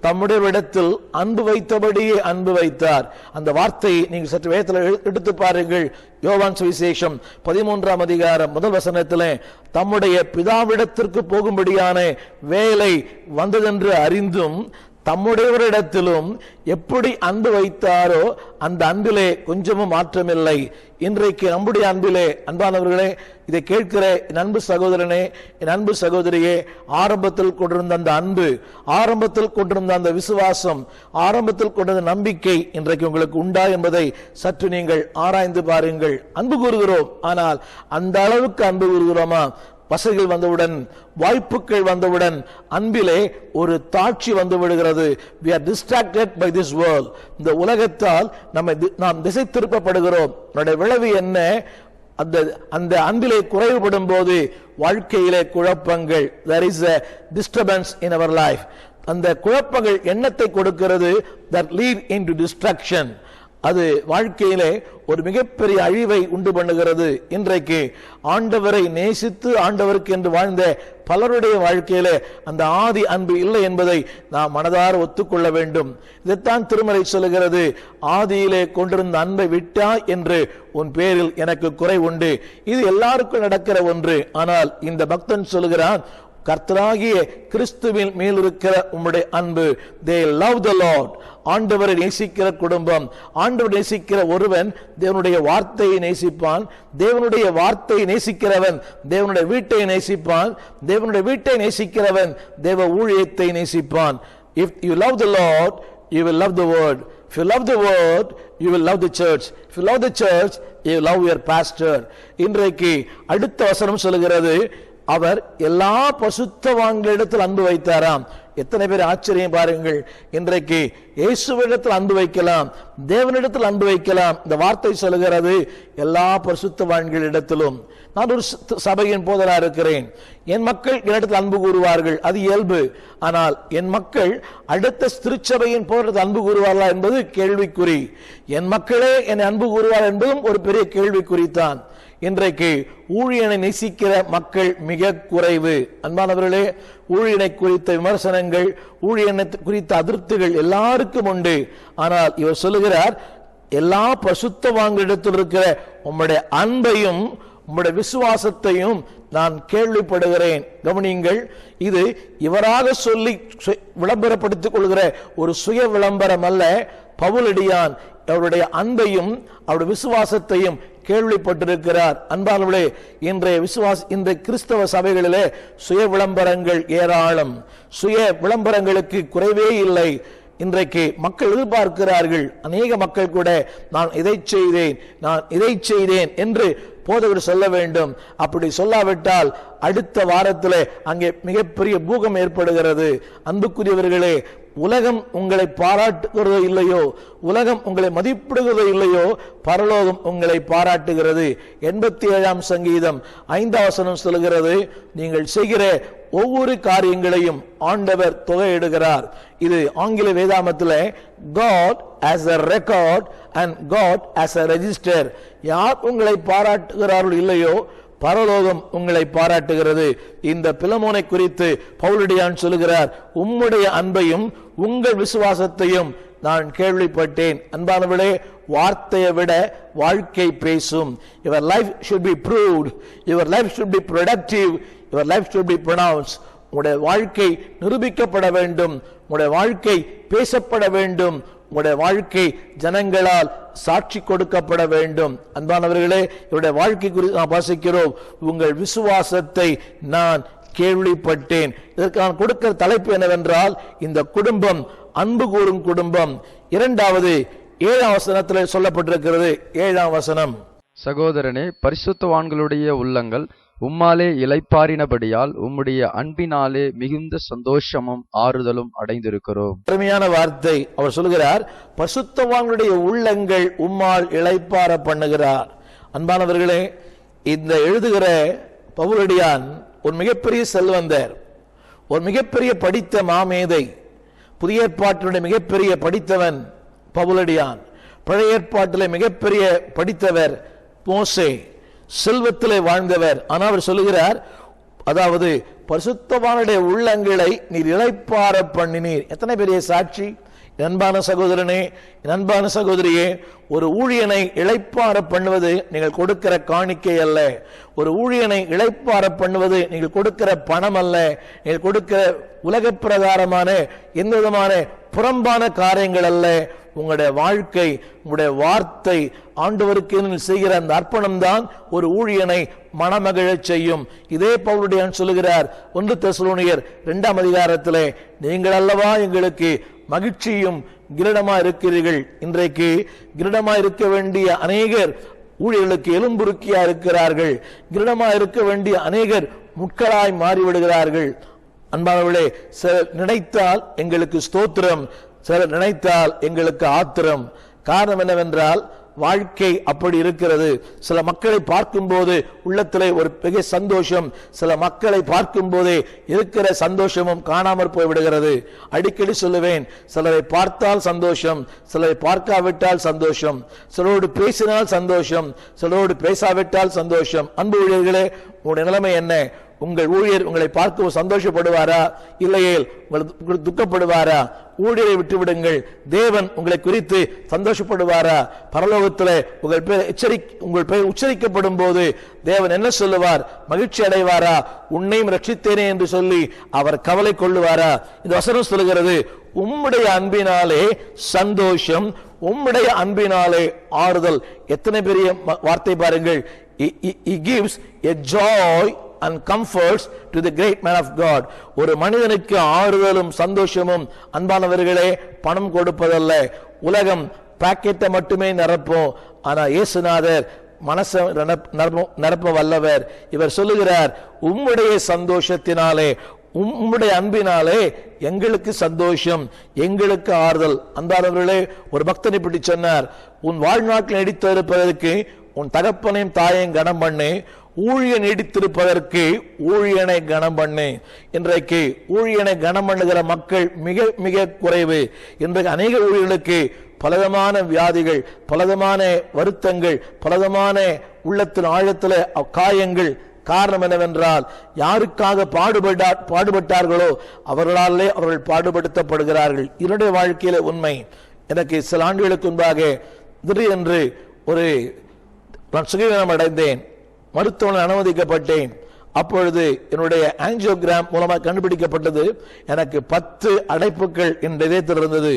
தம்முடைய இடத்தில் அன்பு வைத்தபடியே அன்பு வைத்தார். அந்த வார்த்தையை நீங்கள் சற்று வேதத்தில் எடுத்து பாருங்கள். யோவான் சுவிசேஷம் 13ஆம் அதிகாரம் 1 வசனத்திலே, தம்முடைய பிதாவிடத்திற்கு போகும்படியான வேலை வந்ததென்று அறிந்தும் தம்முடையவரிடத்திலும் எப்படி அன்பு வைத்தாரோ அந்த அன்பிலே கொஞ்சமும் மாற்றமில்லை. இன்றைக்கு நம்முடைய அன்பிலே, அன்பானவர்களே, இதை கேட்கிற என் அன்பு சகோதரனே, என் அன்பு சகோதரியே, ஆரம்பத்தில் கொண்டிருந்த அந்த அன்பு, ஆரம்பத்தில் கொண்டிருந்த அந்த விசுவாசம், ஆரம்பத்தில் கொண்டிருந்த நம்பிக்கை இன்றைக்கு உங்களுக்கு உண்டா என்பதை சற்று நீங்கள் ஆராய்ந்து பாருங்கள். அன்பு கூறுகிறோம், ஆனால் அந்த அளவுக்கு அன்பு கூறுகிறோமா? வசதிகள் வந்தவுடன், வாய்ப்புகள் வந்தவுடன் அன்பிலே ஒரு தாட்சி வந்து விடுகிறது. we are distracted by this world. இந்த உலகத்தால் நாம் திசை திருப்பப்படுகிறோம். நம்முடைய விளைவு என்ன? அந்த அன்பிலே குறைவுபடும் போது வாழ்க்கையிலே குழப்பங்கள், there is a disturbance in our life. அந்த குழப்பங்கள் எண்ணத்தை கொடுக்கிறது, that lead into destruction. அது வாழ்க்கையிலே ஒரு மிகப்பெரிய அழிவை உண்டு பண்ணுகிறது. இன்றைக்கு ஆண்டவரை நேசித்து ஆண்டவருக்கு என்று வாழ்ந்த பலருடைய வாழ்க்கையிலே அந்த ஆதி அன்பு இல்லை என்பதை நாம் மனதார ஒத்துக்கொள்ள வேண்டும். இதைத்தான் திருமறை சொல்லுகிறது, ஆதியிலே கொண்டிருந்த அன்பை விட்டா என்று உன் பேரில் எனக்கு குறை உண்டு. இது எல்லாருக்கும் நடக்கிற ஒன்று. ஆனால் இந்த பக்தன் சொல்லுகிறான், கர்த்தராகிய கிறிஸ்துவின் மேல் இருக்கிற உம்முடைய அன்பு. they love the Lord. ஆண்டவரை நேசிக்கிற குடும்பம், ஆண்டவரை நேசிக்கிற ஒருவன் தேவனுடைய வார்த்தையை நேசிப்பான். தேவனுடைய வார்த்தையை நேசிக்கிறவன் தேவனுடைய வீட்டை நேசிப்பான். தேவனுடைய வீட்டை நேசிக்கிறவன் தேவ ஊழியத்தை நேசிப்பான். if you love the Lord, you will love the word. If you love the word, you will love the church. If you love the church, you will love your pastor. இன்றைக்கு அடுத்த வசனம் சொல்கிறது, அவர் எல்லா பரிசுத்தவான்களிடத்தில் அன்பு வைத்தாராம். எத்தனை பேர் ஆச்சரியம் பாருங்கள். இன்றைக்கு இயேசுவிடத்தில் அன்பு வைக்கலாம், தேவனிடத்தில் அன்பு வைக்கலாம். இந்த வார்த்தை சொல்லுகிறது எல்லா பரிசுத்தவான்களிடத்திலும். நான் ஒரு சபையின் போதனா இருக்கிறேன். என் மக்கள் என்னிடத்தில் அன்பு கூறுவார்கள், அது இயல்பு. ஆனால் என் மக்கள் அடுத்த திருச்சபையின் போதத்தில் அன்பு கூறுவார்களா என்பது கேள்விக்குறி. என் மக்களே என்னை அன்பு கூறுவார் என்பதும் ஒரு பெரிய கேள்விக்குறித்தான். இன்றைக்கு ஊழியனை நேசிக்கிற மக்கள் மிக குறைவு. அன்பானவர்களே, ஊழியனை குறித்த விமர்சனங்கள், ஊழியனை குறித்த அதிருப்திகள் எல்லாருக்கும் உண்டு. ஆனால் இவர் சொல்லுகிறார், எல்லா பரிசுத்தவான்களிடத்தில் இருக்கிற உம்முடைய அன்பையும் உம்முடைய விசுவாசத்தையும் நான் கேள்விப்படுகிறேன். கவனியுங்கள், இது இவராக சொல்லி விளம்பரப்படுத்திக் கொள்கிற ஒரு சுய விளம்பரம் அல்ல. பவுலடியான் அவருடைய அன்பையும் அவருடைய விசுவாசத்தையும் கேள்விப்பட்டிருக்கிறார். அன்பானவர்களே, இன்றைய கிறிஸ்தவ சபைகளிலே சுய விளம்பரங்கள் ஏராளம். சுய விளம்பரங்களுக்கு குறைவே இல்லை. இன்றைக்கு மக்கள் எதிர்பார்க்கிறார்கள். அநேக மக்கள் கூட நான் இதை செய்தேன், நான் இதை செய்தேன் என்று போதகர் சொல்ல வேண்டும். அப்படி சொல்லாவிட்டால் அடுத்த வாரத்தில் அங்கே மிகப்பெரிய பூகம் ஏற்படுகிறது. அன்புக்குரியவர்களே, உலகம் உங்களை பாராட்டுகிறதோ இல்லையோ, உலகம் உங்களை மதிப்பிடுகிறதோ இல்லையோ, பரலோகம் உங்களை பாராட்டுகிறது. 87ஆம் சங்கீதம் 5ஆம் வசனம் சொல்கிறது, நீங்கள் செய்கிற ஒவ்வொரு காரியங்களையும் ஆண்டவர் தொகையிடுகிறார். இது ஆங்கில வேதாமத்தில் God as a record and God as a register. யார் உங்களை பாராட்டுகிறார்கள் இல்லையோ, பரலோகம் உங்களை பாராட்டுகிறது. இந்த பிலமோனை குறித்து பவுலடியான் சொல்லுகிறார், உம்முடைய அன்பையும் உங்கள் விசுவாசத்தையும் நான் கேள்விப்பட்டேன். அன்பானவர்களே, வார்த்தையை விட வாழ்க்கை பேசும். Your life should be proved, your life should be productive, your life should be pronounced. உங்களுடைய வாழ்க்கை நிரூபிக்கப்பட வேண்டும், உங்களுடைய வாழ்க்கை பேசப்பட வேண்டும், உங்களுடைய வாழ்க்கை ஜனங்களால் சாட்சி கொடுக்கப்பட வேண்டும். அன்பானவர்களே, இவருடைய வாழ்க்கை குறித்து நாம் வாசிக்கிறோம், உங்கள் விசுவாசத்தை நான் கேள்விப்பட்டேன். இதற்கு நான் கொடுக்கிற தலைப்பு என்னவென்றால், இந்த குடும்பம் அன்பு கூறும் குடும்பம். இரண்டாவது 7ஆம் வசனத்தில் சொல்லப்பட்டிருக்கிறது. 7ஆம் வசனம், சகோதரனே, பரிசுத்தவான்களுடைய உள்ளங்கள் உம்மாலே இளைப்பாறினபடியால் உம்முடைய அன்பினாலே மிகுந்த சந்தோஷமும் ஆறுதலும் அடைந்திருக்கிறோம். அருமையான வார்த்தை. அவர் சொல்கிறார், பரிசுத்தவான்களுடைய உள்ளங்கள் உம்மால் இளைப்பாற பண்ணுகிறார். அன்பானவர்களே, இந்த எழுதுகிற பவுலடியான் ஒரு மிகப்பெரிய செல்வந்தர், ஒரு மிகப்பெரிய படித்த மாமேதை. புதிய ஏற்பாட்டினுடைய மிகப்பெரிய படித்தவன் பவுலடியான். பழைய ஏற்பாட்டிலே மிகப்பெரிய படித்தவர் மோசே, செல்வத்திலே வாழ்ந்தவர். ஆனால் அவர் சொல்லுகிறார், அதாவது பரிசுத்தவானுடைய உள்ளங்களை நீர் இளைப்பாற பண்ணினீர். எத்தனை பெரிய சாட்சி! அன்பான சகோதரனே, அன்பான சகோதரியே, ஒரு ஊழியனை இளைப்பாற பண்ணுவது நீங்கள் கொடுக்கிற காணிக்கை அல்ல. ஒரு ஊழியனை இளைப்பாற பண்ணுவது நீங்கள் கொடுக்கிற பணம் அல்ல. நீங்கள் கொடுக்கிற உலக பிரகாரமான எந்த விதமான புறம்பான காரியங்கள் அல்ல. உங்களுடைய வாழ்க்கை, உங்களுடைய வார்த்தை, ஆண்டவருக்கு செய்கிற அந்த அர்ப்பணம் தான் ஒரு ஊழியனை மனமகிழச் செய்யும். இதே பவுலடியான் சொல்லுகிறார் 1 தெசலோனியர் 2ஆம் அதிகாரத்திலே, நீங்கள் அல்லவா எங்களுக்கு மகிழ்ச்சியும் கிரீடமா இருக்கிறீர்கள். இன்றைக்கு கிரீடமா இருக்க வேண்டிய அநேகர் ஊழியர்களுக்கு எலும்புருக்கியா இருக்கிறார்கள். கிரீடமா இருக்க வேண்டிய அநேகர் முட்களாய் மாறிவிடுகிறார்கள். அன்பானவர்களே, சிலர் நினைத்தால் எங்களுக்கு ஸ்தோத்திரம், சிலர் நினைத்தால் எங்களுக்கு ஆத்திரம். காரணம் என்னவென்றால், வாழ்க்கை அப்படி இருக்கிறது. சில மக்களை பார்க்கும் போது உள்ளத்திலே ஒரு பெரிய சந்தோஷம், சில மக்களை பார்க்கும் போதே இருக்கிற சந்தோஷமும் காணாமற் போய்விடுகிறது. அடிக்கடி சொல்லுவேன், சிலரை பார்த்தால் சந்தோஷம், சிலரை பார்க்காவிட்டால் சந்தோஷம், சிலரோடு பேசினால் சந்தோஷம், சிலரோடு பேசாவிட்டால் சந்தோஷம். அன்பு ஊழியர்களே, உங்களுடைய நிலைமை என்ன? உங்கள் ஊழியர் உங்களை பார்க்க சந்தோஷப்படுவாரா, இல்லையே உங்களுக்கு துக்கப்படுவாரா? ஊழியரை விட்டுவிடுங்கள். தேவன் உங்களை குறித்து சந்தோஷப்படுவாரா? பரலோகத்தில் உங்கள் பெயர் உச்சரிக்கப்படும் போது தேவன் என்ன சொல்லுவார்? மகிழ்ச்சி அடைவாரா? உன்னையும் ரட்சித்தேனே என்று சொல்லி அவர் கவலை கொள்ளுவாரா? இந்த வசனம் சொல்லுகிறது, உம்முடைய அன்பினாலே சந்தோஷம், உம்முடைய அன்பினாலே ஆறுதல். எத்தனை பெரிய வார்த்தை பாருங்கள். He gives a joy and comforts to the great man of God. ஒரு மனிதனுக்கு ஆறுதலும் சந்தோஷமும் அன்பானவர்களே பணம் கொடுப்பதல்ல. உலகம் பாக்கெட்டை மட்டுமே நிரப்பும், ஆனா இயேசுநாதர் மனசை நிரப்ப வல்லவர். இவர் சொல்லுகிறார், உம்முடைய சந்தோஷத்தினாலே, உம்முடைய அன்பினாலே எங்களுக்கு சந்தோஷம், எங்களுக்கு ஆறுதல். அன்பானவர்களே, ஒரு பக்தன் இப்படி சொன்னார், உன் வாழ்நாட்டில் நீடித்திருப்பதற்கு உன் தகப்பனையும் தாயையும் கனம் பண்ணு, ஊழியன் நீடித்திருப்பதற்கு ஊழியனை கனம் பண்ணு. இன்றைக்கு ஊழியனை கனம் பண்ணுகிற மக்கள் மிக மிக குறைவு. இன்றைக்கு அநேக ஊழியர்களுக்கு பலவிதமான வியாதிகள், பலவிதமான வருத்தங்கள், பலவிதமான உள்ளத்தின் ஆழத்தில் காயங்கள். காரணம் என்னவென்றால், யாருக்காக பாடுபட்டார்களோ அவர்களாலே அவர்கள் பாடுபடுத்தப்படுகிறார்கள். என்னுடைய வாழ்க்கையில உண்மை. எனக்கு சில ஆண்டுகளுக்கு முன்பாக திடீரென்று நான் சுகவீனம் அடைந்தேன். மருத்துவமனை அனுமதிக்கப்பட்டேன். அப்பொழுது என்னுடைய ஆஞ்சியோகிராம் மூலமாக கண்டுபிடிக்கப்பட்டது, எனக்கு 10 அடைப்புகள் என் இதயத்தில் இருந்தது.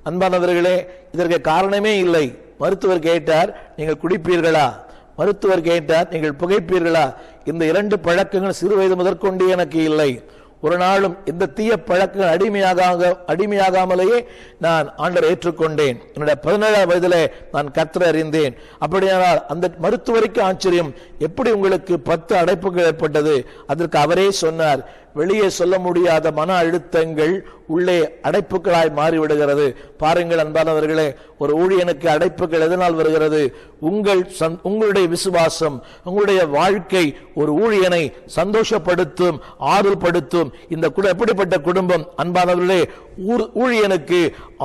அன்பானவர்களே, இதற்கு காரணமே இல்லை. மருத்துவர் கேட்டார், நீங்கள் குடிப்பீர்களா? மருத்துவர் கேட்டார், நீங்கள் புகைப்பீர்களா? இந்த 2 பழக்கங்கள் சிறு வயது முதற்கொண்டே எனக்கு இல்லை. ஒரு நாளும் இந்த தீய பழக்க அடிமையாகாமலேயே நான் ஆண்டவரை ஏற்றுக்கொண்டேன். என்னுடைய 17ஆம் வயதிலே நான் கர்த்தரை அறிந்தேன். அப்படியானால் அந்த மருத்துவருக்கு ஆச்சரியம், எப்படி உங்களுக்கு 10 அடைப்புகள் ஏற்பட்டது? அதற்கு அவரே சொன்னார், வெளியே சொல்ல முடியாத மன அழுத்தங்கள் உள்ளே அடைப்புகளாய் மாறிவிடுகிறது. பாருங்கள் அன்பானவர்களே, ஒரு ஊழியனுக்கு அடைப்புகள் எதனால் வருகிறது? உங்களுடைய விசுவாசம், உங்களுடைய வாழ்க்கை ஒரு ஊழியனை சந்தோஷப்படுத்தும், ஆறுதல் படுத்தும். இந்த எப்படிப்பட்ட குடும்பம் அன்பானவர்களே? ஊழியனுக்கு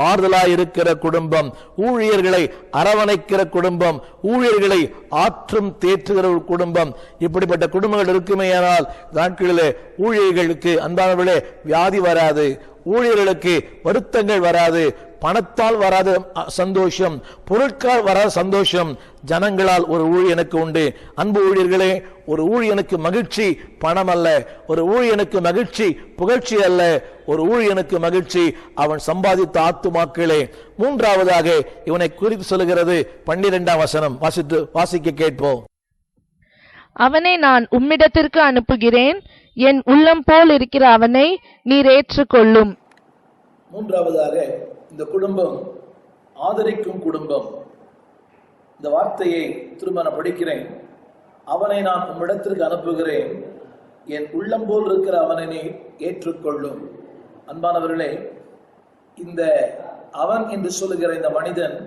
ஆறுதலாய் இருக்கிற குடும்பம், ஊழியர்களை அரவணைக்கிற குடும்பம், ஊழியர்களை ஆற்றும் தேற்றுகிற ஒரு குடும்பம். இப்படிப்பட்ட குடும்பங்கள் இருக்குமேயானால் நாட்களிலே ஊழியர்களுக்கு அன்பானவர்களே வியாதி வராது, ஊழியர்களுக்கு வருத்தங்கள் வராது, பணத்தால் வராத சந்தோஷம், பொருட்களால் வராத சந்தோஷம் ஜனங்களால் ஒரு ஊழியனுக்கு உண்டு. அன்பு ஊழியர்களே, ஒரு ஊழியனுக்கு மகிழ்ச்சி பணம் அல்ல, ஒரு ஊழியனுக்கு மகிழ்ச்சி புகழ்ச்சி அல்ல, ஒரு ஊழியனுக்கு மகிழ்ச்சி அவன் சம்பாதித்த ஆத்துமாக்களே. மூன்றாவதாக இவனை குறித்து சொல்லுகிறது 12ஆம் வசனம். வாசிக்க கேட்போம். அவனை நான் உம்மிடத்திற்கு அனுப்புகிறேன், என் உள்ளம் போல் இருக்கிற அவனை நீர் ஏற்றுக்கொள்ளும். மூன்றாவதாக இந்த குடும்பம் ஆதரிக்கும் குடும்பம். இந்த வார்த்தையை திரும்ப நான் படிக்கிறேன். அவனை நான் உம்மிடத்திற்கு அனுப்புகிறேன், என் உள்ளம் போல் இருக்கிற அவனை நீ ஏற்றுக்கொள்ளும். அன்பானவர்களே, இந்த அவன் என்று சொல்லுகிற இந்த மனிதன்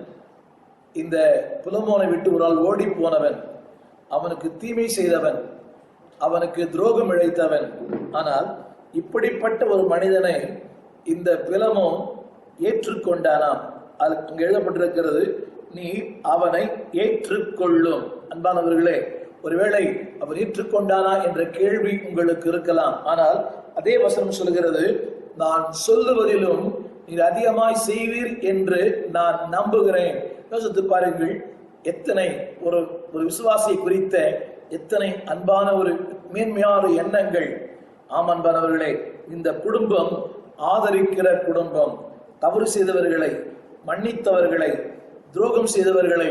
இந்த புலமோனை விட்டு ஒரு ஆள் ஓடி போனவன், அவனுக்கு தீமை செய்தவன், அவனுக்கு துரோகம் இழைத்தவன். ஆனால் இப்படிப்பட்ட ஒரு மனிதனை இந்த பிலமோன் ஏற்றுக்கொண்டானாம். அது அங்கு எழுதப்பட்டிருக்கிறது, நீ அவனை ஏற்றுக்கொள்ளும். அன்பானவர்களே, ஒருவேளை அவன் ஏற்றுக்கொண்டானா என்ற கேள்வி உங்களுக்கு இருக்கலாம். ஆனால் அதே வசனம் சொல்கிறது, நான் சொல்லுவதிலும் நீர் அதிகமாய் செய்வீர் என்று நான் நம்புகிறேன். யோசித்து பாருங்கள், எத்தனை ஒரு விசுவாசியை குறித்த எத்தனை அன்பான ஒரு மேன்மையான எண்ணங்கள். ஆம் அன்பானவர்களே, இந்த குடும்பம் ஆதரிக்கிற குடும்பம். தவறு செய்தவர்களை, மன்னித்தவர்களை, துரோகம் செய்தவர்களை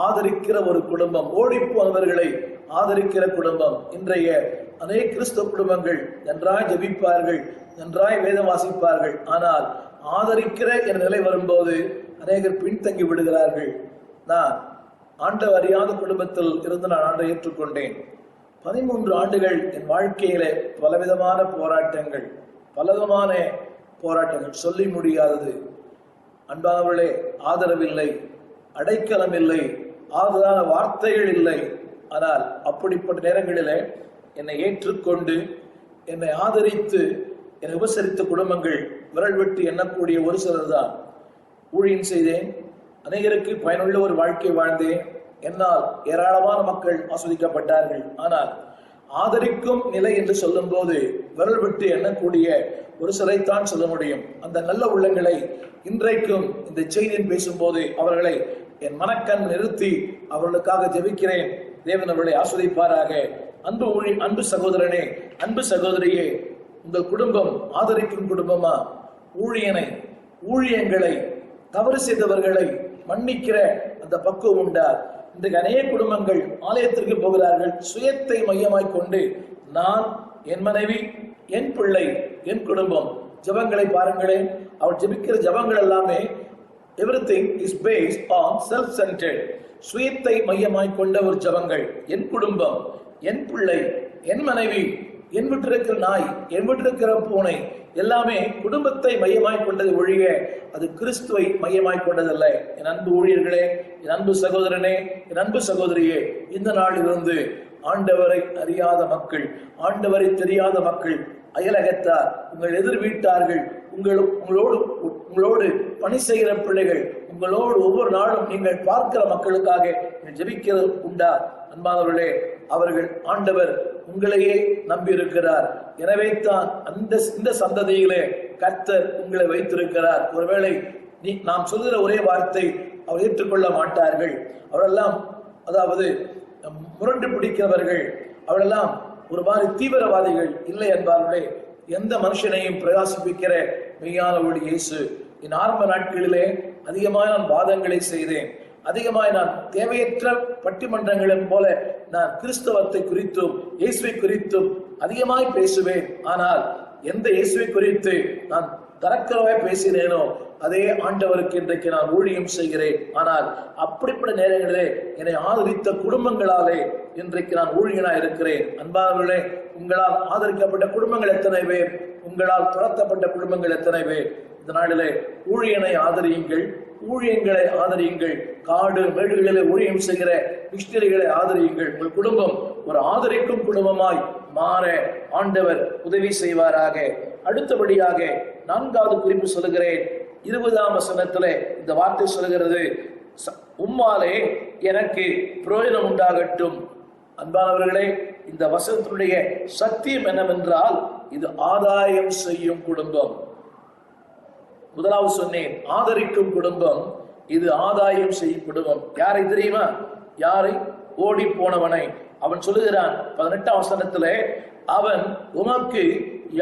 ஆதரிக்கிற ஒரு குடும்பம், ஓடி போனவர்களை ஆதரிக்கிற குடும்பம். இன்றைய அநேக கிறிஸ்தவ குடும்பங்கள் நன்றாய் ஜெபிப்பார்கள், நன்றாய் வேதம் வாசிப்பார்கள், ஆனால் ஆதரிக்கிற என்ற நிலை வரும்போது அநேகர் பின்தங்கி விடுகிறார்கள். நான் ஆண்டவர் அறியாத குடும்பத்தில் இருந்து நான் ஆண்டை ஏற்றுக்கொண்டேன். 13 ஆண்டுகள் என் வாழ்க்கையில பலவிதமான போராட்டங்கள், பலவிதமான போராட்டங்கள் சொல்லி முடியாதது. அன்பானவர்களே, ஆதரவில்லை, அடைக்கலம் இல்லை, ஆறுதலான வார்த்தைகள் இல்லை. ஆனால் அப்படிப்பட்ட நேரங்களிலே என்னை ஏற்றுக்கொண்டு என்னை ஆதரித்து என்னை உபசரித்த குடும்பங்கள் விரல் விட்டு எண்ணக்கூடிய ஒரு சிலர் தான். ஊழியம் செய்தேன், அநேகருக்கு பயனுள்ள ஒரு வாழ்க்கை வாழ்ந்தேன். என்னால் ஏராளமான மக்கள் ஆஸ்வதிக்கப்பட்டார்கள். ஆனால் ஆதரிக்கும் நிலை என்று சொல்லும் போது விரல் விட்டு எண்ணக்கூடிய ஒரு சிலைத்தான் சொல்ல முடியும். அந்த நல்ல உள்ளங்களை இன்றைக்கும் இந்த செய்தியில் பேசும்போது அவர்களை என் மனக்கண் நிறுத்தி அவர்களுக்காக ஜெபிக்கிறேன். தேவன் அவர்களை ஆஸ்வதிப்பாராக. அன்பு சகோதரனே, அன்பு சகோதரியே, உங்கள் குடும்பம் ஆதரிக்கும் குடும்பமா? ஊழியங்களை தவறு செய்தவர்களை மன்னிக்கிற அந்த பக்குவம் உண்டா? இன்றைக்கு அநேக குடும்பங்கள் ஆலயத்திற்கு போகிறார்கள், சுயத்தை மையமாய் கொண்டு நான், என் மனைவி, என் பிள்ளை, என் குடும்பம். ஜெபங்களை பாருங்களேன், அவர் ஜெபிக்கிற ஜெபங்கள் எல்லாமே everything is based on self-centered, சுயத்தை மையமாய் கொண்ட ஒரு ஜெபங்கள். என் குடும்பம், என் பிள்ளை, என் மனைவி, என் விட்டிருக்கிற நாய், என் விட்டிருக்கிற பூனை, எல்லாமே குடும்பத்தை மையமாய் கொண்டது ஒழிய அது கிறிஸ்துவை மையமாய் கொண்டதல்ல. என் அன்பு ஊழியர்களே, என் அன்பு சகோதரனே, என் அன்பு சகோதரியே, இந்த நாளிலிருந்து ஆண்டவரை அறியாத மக்கள், ஆண்டவரை தெரியாத மக்கள், அயலகத்தார், உங்கள் எதிர் வீட்டார்கள், உங்களோடு பணி செய்கிற பிள்ளைகள், உங்களோடு ஒவ்வொரு நாளும் நீங்கள் பார்க்கிற மக்களுக்காக ஜெபிக்கிறது உண்டா? அன்பானவர்களே, அவர்கள் ஆண்டவர் உங்களையே நம்பி இருக்கிறார். எனவே தான் இந்த சந்ததியிலே கர்த்தர் உங்களை வைத்திருக்கிறார். ஒருவேளை நாம் சொல்கிற ஒரே வார்த்தை அவர் ஏற்றுக்கொள்ள மாட்டார்கள். அவரெல்லாம் அதாவது முரண்டு பிடிக்கிறவர்கள், அவரெல்லாம் ஒரு மாதிரி தீவிரவாதிகள் இல்லை என்பார்களே. எந்த மனுஷனையும் பிரகாசிப்பிக்கிற மெய்யான ஒளி இயேசு. என் ஆரம்ப நாட்களிலே அதிகமாக நான் வாதங்களை செய்தேன், அதிகமாய் நான் தேவையற்ற பட்டிமன்றங்களின் போல நான் கிறிஸ்தவத்தை குறித்தும் இயேசுவை குறித்தும் அதிகமாய் பேசுவேன். ஆனால் எந்த இயேசுவை குறித்து நான் தரக்குறவாய் பேசினேனோ அதே ஆண்டவருக்கு இன்றைக்கு நான் ஊழியம் செய்கிறேன். ஆனால் அப்படிப்பட்ட நேரங்களிலே என்னை ஆதரித்த குடும்பங்களாலே இன்றைக்கு நான் ஊழியனாய் இருக்கிறேன். அன்பானவர்களே, உங்களால் ஆதரிக்கப்பட்ட குடும்பங்கள் எத்தனை பேர்? உங்களால் துரத்தப்பட்ட குடும்பங்கள் எத்தனை பேர்? இந்த நாளிலே ஊழியனை ஆதரியுங்கள், ஊழியங்களை ஆதரியுங்கள். காடு மேடுகளிலே ஊழியம் செய்கிற மிஷனரிகளை ஆதரியுங்கள். உங்கள் குடும்பம் ஒரு ஆதரிக்கும் குடும்பமாய் மாற ஆண்டவர் உதவி செய்வாராக. அடுத்தபடியாக 4வது குறிப்பு சொல்லுகிறேன். 20ஆம் வசனத்திலே இந்த வார்த்தை சொல்லுகிறது, உம்மாலே எனக்கு பிரயோஜனம் உண்டாகட்டும். அன்பானவர்களே, இந்த வசனத்தினுடைய சத்தியம் என்னவென்றால் இது ஆதாயம் செய்யும் குடும்பம். முதலாவது சொன்னேன், ஆதரிக்கும் குடும்பம், இது ஆதாயம் செய்யும் குடும்பம். யாரை தெரியுமா? யாரை? ஓடி போனவனை. அவன் சொல்லுகிறான் 18ஆம் வசனத்திலே, அவன் உமக்கு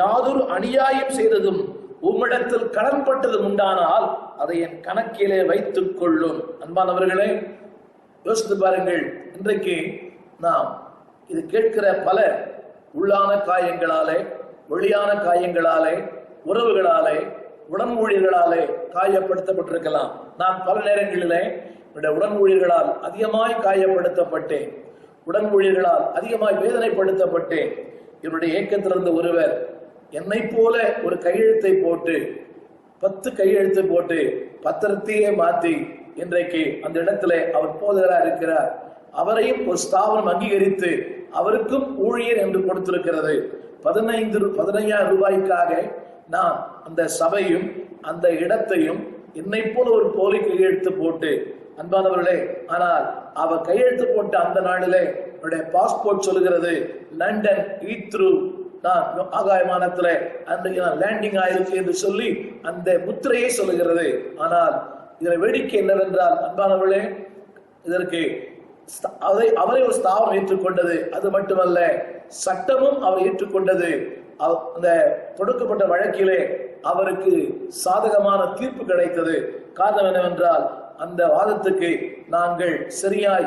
யாதொரு அநியாயம் செய்ததும் உம்மிடத்தில் கடன்பட்டதும் உண்டானால் அதை என் கணக்கிலே வைத்துக் கொள்ளும். அன்பானவர்களே, யோசித்து பாருங்கள். இன்றைக்கு நாம் இது கேட்கிற பல உள்ளான காயங்களாலே, வெளியான காயங்களாலே, உறவுகளாலே, உடன் ஊழியர்களாலே காயப்படுத்தப்பட்டிருக்கலாம். நான் பல நேரங்களிலே என்னுடைய உடன் ஊழியர்களால் அதிகமாய் காயப்படுத்தப்பட்டேன், உடன் ஊழியர்களால் அதிகமாய் வேதனைப்படுத்தப்பட்டேன். என்னுடைய இயக்கத்திலிருந்து ஒருவர் என்னை போல ஒரு கையெழுத்தை போட்டு 10 கையெழுத்து போட்டு பத்திரத்தையே மாற்றி இன்றைக்கு அந்த இடத்துல அவர் போதகராக இருக்கிறார். அவரையும் ஒரு ஸ்தாபனம் அங்கீகரித்து அவருக்கும் ஊழியர் என்று கொடுத்திருக்கிறது. 15,000 ரூபாய்க்காக நான் அந்த சபையும் அந்த இடத்தையும் என்னை போல ஒரு போலி கையெழுத்து போட்டு, அன்பானவர்களே, ஆனால் அவர் கையெழுத்து போட்ட அந்த நாளிலே என்னுடைய பாஸ்போர்ட் சொல்லுகிறது லண்டன் ஈத்ரூ, நான் ஆகாயமானத்துல அன்றைக்கு நான் லேண்டிங் ஆயிருக்கு என்று சொல்லி அந்த முத்திரையை சொல்லுகிறது. ஆனால் இதில் வேடிக்கை என்னவென்றால், அன்பானவர்களே, இதற்கு அவரை ஒரு ஸ்தாபனம் ஏற்றுக்கொண்டது. அது மட்டுமல்ல, சட்டமும் அவர் ஏற்றுக்கொண்டது. அந்த தொடுக்கப்பட்ட வழக்கிலே அவருக்கு சாதகமான தீர்ப்பு கிடைத்தது. காரணம் என்னவென்றால், அந்த வாதத்துக்கு நாங்கள் சரியாய்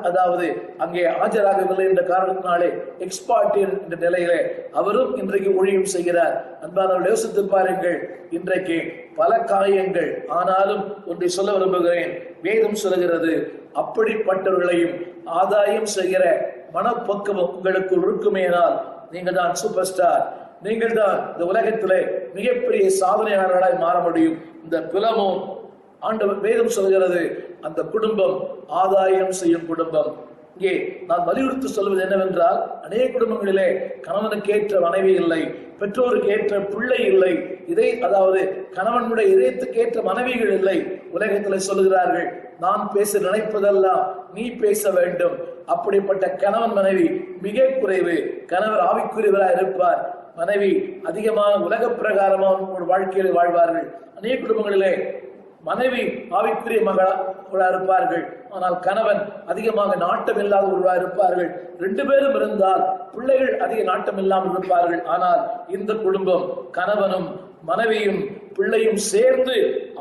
அதாவது அங்கே ஆஜராகவில்லை என்ற காரணத்தினாலே எக்ஸ்பார்ட்டியர் என்ற நிலையிலே அவரும் இன்றைக்கு ஊழியம் செய்கிறார். அன்பானவர்கள், யோசித்து பாருங்கள். இன்றைக்கு பல காயங்கள். ஆனாலும் ஒன்றை சொல்ல விரும்புகிறேன். வேதம் சொல்லுகிறது, அப்படிப்பட்டவர்களையும் ஆதாயம் செய்கிற மனப்பக்குவம் உங்களுக்கு இருக்குமேனால் நீங்கள் தான் சூப்பர் ஸ்டார், நீங்கள் தான் இந்த உலகத்திலே மிகப்பெரிய சாதனையாளர்களாய் மாற முடியும். இந்த பிலமோன், ஆண்டவர் வேதம் சொல்கிறது, அந்த குடும்பம் ஆதாயம் செய்யும் குடும்பம். இங்கே நான் வலியுறுத்தி சொல்வது என்னவென்றால், அநேக குடும்பங்களிலே கணவனுக்கேற்ற மனைவி இல்லை, பெற்றோருக்கு ஏற்ற பிள்ளை இல்லை, அதாவது கணவனுடைய இதயத்துக்கேற்ற மனைவிகள் இல்லை. உலகத்தில் சொல்லுகிறார்கள், நான் பேச நினைப்பதெல்லாம் நீ பேச வேண்டும். அப்படிப்பட்ட கணவன் மனைவி மிக குறைவு. கணவர் ஆவிக்குரியவராக இருப்பார், மனைவி அதிகமாக உலக பிரகாரமான ஒரு வாழ்க்கையில் வாழ்வார்கள். அநேக குடும்பங்களிலே மனைவி ஆவிக்குரிய மகளா இருப்பார்கள், ஆனால் கணவன் அதிகமாக நாட்டம் இல்லாத ஒருவராக இருப்பார்கள். 2 பேரும் இருந்தால் பிள்ளைகள் அதிக நாட்டம் இல்லாமல் இருப்பார்கள். ஆனால் இந்த குடும்பம் கணவனும் மனைவியும் பிள்ளையும் சேர்ந்து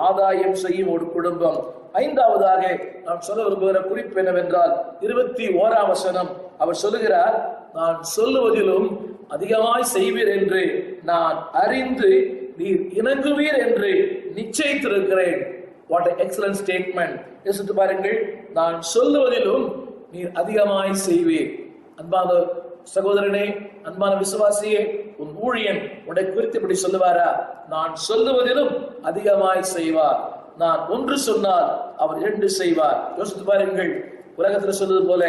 ஆதாயம் செய்யும் ஒரு குடும்பம். 5வதாக நான் சொல்ல விரும்புகிற குறிப்பு என்னவென்றால் 21ஆம் வசனம். அவர் சொல்லுகிறார், நான் சொல்லுவதிலும் அதிகமாய் செய்வீர் என்று நான் அறிந்து நீர் இணங்குவீர் என்று நிச்சயித்திருக்கிறேன். What an excellent statement. யோசித்து பாருங்கள், நான் சொல்லுவதிலும் நீர் அதிகமாய் செய்வீர். அன்பான சகோதரனே, அன்பான விசுவாசியே, உன் ஊழியன் உன்னை குறித்து இப்படி சொல்லுவாரா? நான் சொல்லுவதிலும் அதிகமாய் செய்வார். நான் 1 சொன்னால் அவர் 2 செய்வார். யோசித்து பாருங்கள், உலகத்தில் சொல்வது போல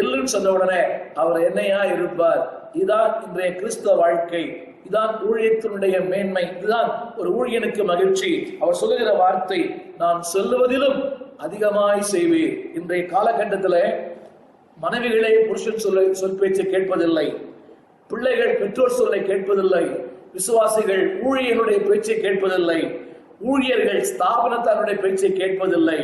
எல்லுன்னு சொன்ன உடனே அவர் என்னையா இருப்பார். இதுதான் இன்றைய கிறிஸ்தவ வாழ்க்கை, இதுதான் ஊழியத்தினுடைய மேன்மை, இதுதான் ஒரு ஊழியனுக்கு மகிழ்ச்சி. அவர் சொல்லுகிற வார்த்தை, நான் சொல்லுவதிலும் அதிகமாய் செய்வேன். இன்றைய காலகட்டத்தில் மனைவிகளே புருஷன் சொல் பேச்சை கேட்பதில்லை, பிள்ளைகள் பெற்றோர் சொல்லை கேட்பதில்லை, விசுவாசிகள் ஊழியனுடைய பேச்சை கேட்பதில்லை, ஊழியர்கள் ஸ்தாபனத்தாருடைய பேச்சை கேட்பதில்லை.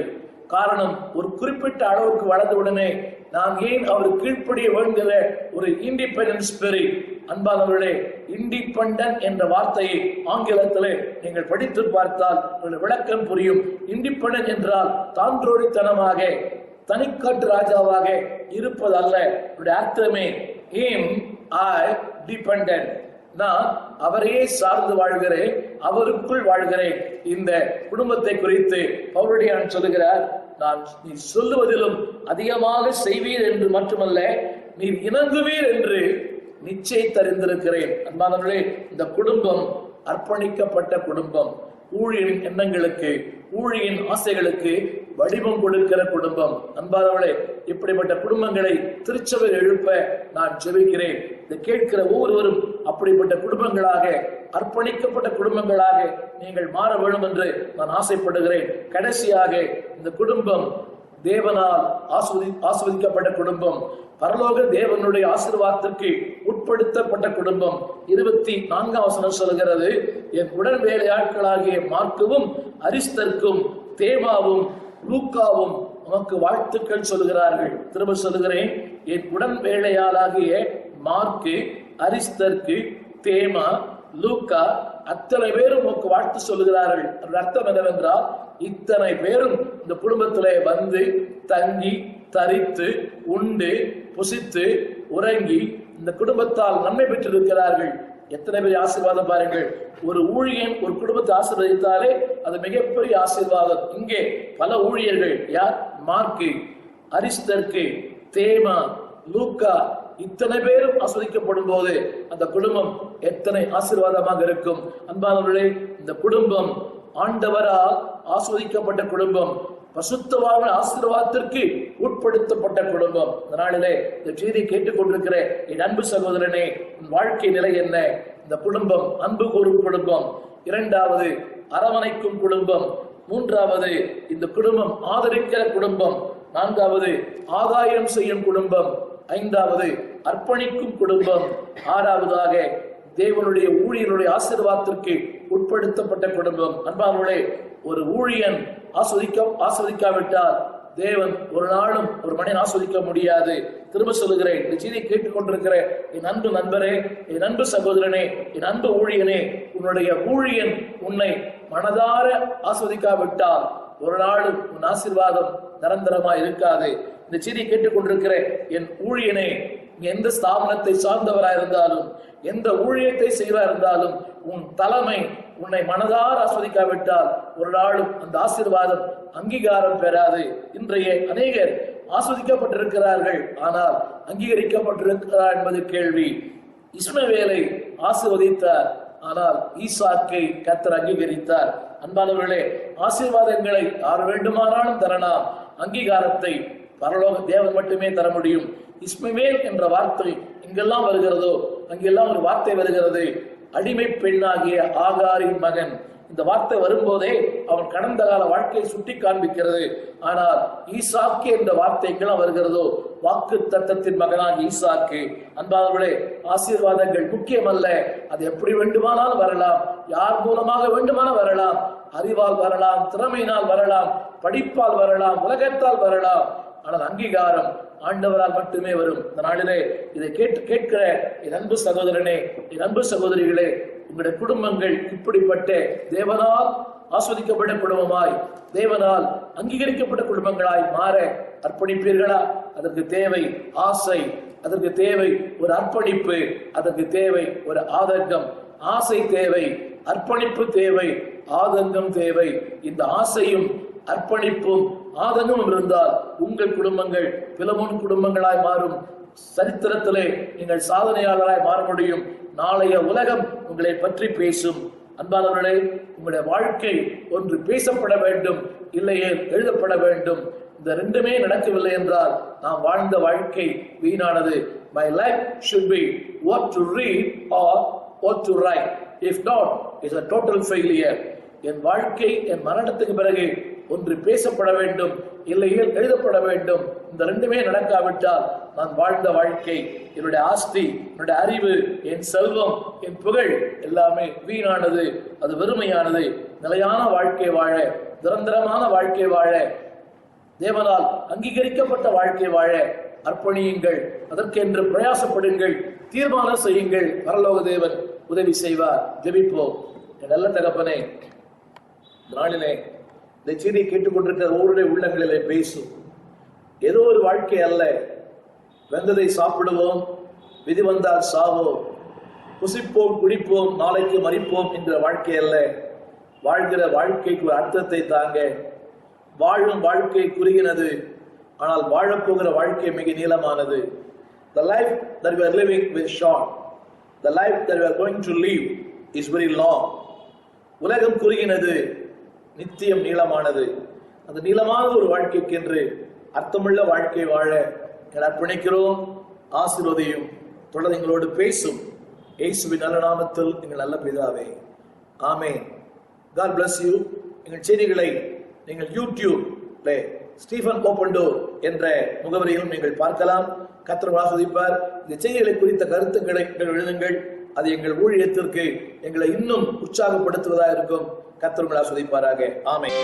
காரணம், ஒரு குறிப்பிட்ட அளவுக்கு வளர்ந்தவுடனே நாம் ஏன் அவர் கீழ்ப்படிய வேண்டிய ஒரு இண்டிபெண்டன்ஸ் ஸ்பிரிட். அன்பானவர்களே, இண்டிபெண்டன்ட் என்ற வார்த்தையை ஆங்கிலத்தில் நீங்கள் படித்து பார்த்தால் ஒரு விளக்கம் புரியும். இண்டிபெண்டன்ட் என்றால் தான்றோடித்தனமாக தனிக்காட்டு ராஜாவாக இருப்பதல்ல. அர்த்தமே ஏம் ஐ டிபெண்டன்ட், நான் அவரையே சார்ந்து வாழ்கிறேன், அவருக்குள் வாழ்கிறேன். இந்த குடும்பத்தை குறித்து பவுலடியான் சொல்லுகிறார், நான் நீ சொல்லுவதிலும் அதிகமாக செய்வீர் என்று மட்டுமல்ல, நீர் இணங்குவீர் என்று நிச்சயித்தறிந்திருக்கிறேன். அன்பானவர்களே, இந்த குடும்பம் அர்ப்பணிக்கப்பட்ட குடும்பம், ஊழியரின் எண்ணங்களுக்கு, ஊழியின் ஆசைகளுக்கு வடிவம் கொடுக்கிற குடும்பம். அன்பானவர்களே, இப்படிப்பட்ட குடும்பங்களை திருச்சபை எழுப்ப நான் ஜெபிக்கிறேன். இதை கேட்கிற ஒவ்வொருவரும் அப்படிப்பட்ட குடும்பங்களாக, அர்ப்பணிக்கப்பட்ட குடும்பங்களாக நீங்கள் மாற வேண்டும் என்று நான் ஆசைப்படுகிறேன். கடைசியாக, இந்த குடும்பம் தேவனால் ஆஸ்வதிக்கப்பட்ட குடும்பம், பரலோக தேவனுடைய ஆசீர்வாதத்திற்கு உட்படுத்தப்பட்ட குடும்பம். 24ஆம் வசனம் சொல்கிறது, என் உடன் வேலையாட்களாகிய மார்க்குவும் அரிஸ்தர்க்கும் தேமாவும் லூக்காவும் உமக்கு வாழ்த்துக்கள் சொல்லுகிறார்கள். திரும்ப சொல்லுகிறேன், என் உடன் வேலையாளாகிய மார்க்கு, அரிஸ்தர்க்கு, தேமா, லூக்கா அத்தனை பேரும் உமக்கு வாழ்த்து சொல்லுகிறார்கள். அர்த்தம் என்னவென்றால், இத்தனை பேரும் இந்த குடும்பத்திலே வந்து தங்கி தரித்து உண்டு புசித்து உறங்கி இந்த குடும்பத்தால் நன்மை பெற்றிருக்கிறார்கள். எத்தனை பேர் ஆசீர்வாதம் பாருங்கள். ஒரு ஊழியன் ஒரு குடும்பத்தை ஆசீர்வதித்தாலே அது மிகப்பெரிய ஆசீர்வாதம். இங்கே பல ஊழியர்கள், யார்? மார்க்கு, அரிஸ்தர்க்கு, தேமா, லூக்கா, இத்தனை பேரும் ஆஸ்வதிக்கப்படும் போது அந்த குடும்பம் எத்தனை ஆசீர்வாதமாக இருக்கும். அன்பானவர்களே, இந்த குடும்பம் ஆண்டவரால் ஆஸ்வதிக்கப்பட்ட குடும்பம், பசுத்தவான ஆசீர்வாதத்திற்கு உட்படுத்தப்பட்ட குடும்பம். இந்த நாளிலே இந்த செய்தியை கேட்டுக்கொண்டிருக்கிற என் அன்பு சகோதரனே, உன் வாழ்க்கை நிலை என்ன? இந்த குடும்பம் அன்பு கூறும் குடும்பம், 2வது அரவணைக்கும் குடும்பம், 3வது இந்த குடும்பம் ஆதரிக்கிற குடும்பம், 4வது ஆதாயம் செய்யும் குடும்பம், 5வது அர்ப்பணிக்கும் குடும்பம், 6வதாக தேவனுடைய ஊழியனுடைய ஆசீர்வாதத்திற்கு உட்படுத்தப்பட்ட குடும்பம். அன்பானவர்களே, ஒரு ஊழியன் ஆஸ்வதிக்காவிட்டால் தேவன் ஒரு நாளும் ஒரு மனிதன் ஆஸ்வதிக்க முடியாது. திரும்ப சொல்லுகிறேன், இந்த செய்தியை கேட்டுக்கொண்டிருக்கிற என் அன்பு நண்பரே, என் அன்பு சகோதரனே, என் அன்பு ஊழியனே, உன்னுடைய ஊழியன் உன்னை மனதார ஆஸ்வதிக்காவிட்டால் ஒரு நாளும் உன் ஆசீர்வாதம் நிரந்தரமா இருக்காது. இந்த செய்தியை கேட்டுக்கொண்டிருக்கிற என் ஊழியனே, எந்த ஸ்தாபனத்தை சார்ந்தவராக இருந்தாலும், எந்த ஊழியத்தை செய்வா இருந்தாலும், உன் தலைமை உன்னை மனதார ஆஸ்வதிக்காவிட்டால் ஒரு நாளும் அந்த ஆசீர்வாதம் அங்கீகாரம் பெறாது. இன்றைய அநேகர் ஆஸ்வதிக்கப்பட்டிருக்கிறார்கள், ஆனால் அங்கீகரிக்கப்பட்டிருக்கிறார் என்பது கேள்வி. இஸ்மவேலை ஆசீர்வதித்தார், ஆனால் ஈசாக்கை கர்த்தர் அங்கீகரித்தார். அன்பானவர்களே, ஆசீர்வாதங்களை யார் வேண்டுமானாலும் தரலாம், அங்கீகாரத்தை பரலோக தேவன் மட்டுமே தர முடியும். இஸ்மவேல் என்ற வார்த்தை எங்கெல்லாம் வருகிறதோ அங்கெல்லாம் ஒரு வார்த்தை வருகிறது, அடிமை பெண்ணாகிய ஆகாரின் மகன். இந்த வார்த்தை வரும்போதே அவன் கடந்த கால வாழ்க்கையை சுட்டி காண்பிக்கிறது. ஆனால் ஈசாக்கு என்ற வார்த்தை எங்கெல்லாம் வருகிறதோ வாக்கு தத்தத்தின் மகனாக ஈசாக்கு. அன்பானவர்களே, ஆசீர்வாதங்கள் முக்கியமல்ல, அது எப்படி வேண்டுமானாலும் வரலாம், யார் மூலமாக வேண்டுமானாலும் வரலாம், அறிவால் வரலாம், திறமையினால் வரலாம், படிப்பால் வரலாம், உலகத்தால் வரலாம். ஆனால் அங்கீகாரம் ஆண்டவரால் மட்டுமே வரும். இந்த நாளிலே இதை கேட்கிற என் அன்பு சகோதரனே, என் அன்பு சகோதரிகளே, உங்களுடைய குடும்பங்கள் இப்படிப்பட்ட தேவனால் ஆஸ்வதிக்கப்பட்ட குடும்பமாய், தேவனால் அங்கீகரிக்கப்பட்ட குடும்பங்களாய் மாற அர்ப்பணிப்பீர்களா? அதற்கு தேவை ஆசை, அதற்கு தேவை ஒரு அர்ப்பணிப்பு, அதற்கு தேவை ஒரு ஆதங்கம். ஆசை தேவை, அர்ப்பணிப்பு தேவை, ஆதங்கம் தேவை. இந்த ஆசையும் அர்ப்பணிப்பும் ஆதங்கமும் இருந்தால் உங்கள் குடும்பங்கள் பிலமோன் குடும்பங்களாய் மாறும். சரித்திரத்திலே நீங்கள் சாதனையாளராய் மாற முடியும். நாளைய உலகம் உங்களை பற்றி பேசும். அன்பானவர்களே, உங்களுடைய வாழ்க்கை ஒன்று பேசப்பட வேண்டும், இல்லையே எழுதப்பட வேண்டும். இந்த ரெண்டுமே நடக்கவில்லை என்றால் நாம் வாழ்ந்த வாழ்க்கை வீணானது. My life should be what to read or what to write. If not, it's a total failure. என் வாழ்க்கை என் மரணத்துக்கு பிறகு ஒன்று பேசப்பட வேண்டும், இல்லையே எழுதப்பட வேண்டும். இந்த ரெண்டுமே நடக்காவிட்டால் நான் வாழ்ந்த வாழ்க்கை, என்னுடைய ஆஸ்தி, என்னுடைய அறிவு, என் செல்வம், என் புகழ் எல்லாமே வீணானது, அது வெறுமையானது. நிலையான வாழ்க்கை வாழ, நிரந்தரமான வாழ்க்கை வாழ, தேவனால் அங்கீகரிக்கப்பட்ட வாழ்க்கை வாழ அர்ப்பணியுங்கள். அதற்கென்று பிரயாசப்படுங்கள், தீர்மானம் செய்யுங்கள். பரலோக தேவன் உதவி செய்வார். ஜெபிப்போம். நல்ல தகப்பனே, நாளிலே இந்த செய்தியை கேட்டுக்கொண்டிருக்கிற ஒவ்வொருடைய உள்ளங்களிலே பேசும். ஏதோ ஒரு வாழ்க்கை அல்ல, வெந்ததை சாப்பிடுவோம், விதி வந்தால் சாவோம், புசிப்போம் குடிப்போம் நாளைக்கு மறிப்போம் என்ற வாழ்க்கை அல்ல. வாழ்கிற வாழ்க்கைக்கு ஒரு அர்த்தத்தை தாங்க. வாழும் வாழ்க்கை குறுகினது, ஆனால் வாழப்போகிற வாழ்க்கை மிக நீளமானது. The life that we are living is short. The life that we are going to live is very long. உலகம் குறுகினது, நித்தியம் நீளமானது. அந்த நீளமான ஒரு வாழ்க்கைக்கு என்று அர்த்தமுள்ள வாழ்க்கை வாழ அர்ப்பணிக்கிறோம். ஆசீர்வதியும், தொடர்ந்து எங்களோடு பேசும். இயேசுவின் நல்ல நாமத்தில் எங்கள் நல்ல பிதாவே, ஆமென். God bless you. எங்கள் செய்திகளை நீங்கள் யூடியூப்ல ஸ்டீஃபன் ஓப்பன்டோர் என்ற முகவரியிலும் நீங்கள் பார்க்கலாம். கர்த்தர் ஆசீர்வதிப்பார். இந்த செய்திகளை குறித்த கருத்துக்களை எழுதுங்கள். அது எங்கள் ஊழியத்திற்கு எங்களை இன்னும் உற்சாகப்படுத்துவதாக இருக்கும். கர்த்தர் உங்களை ஆசீர்வதிப்பாராக. ஆமென்.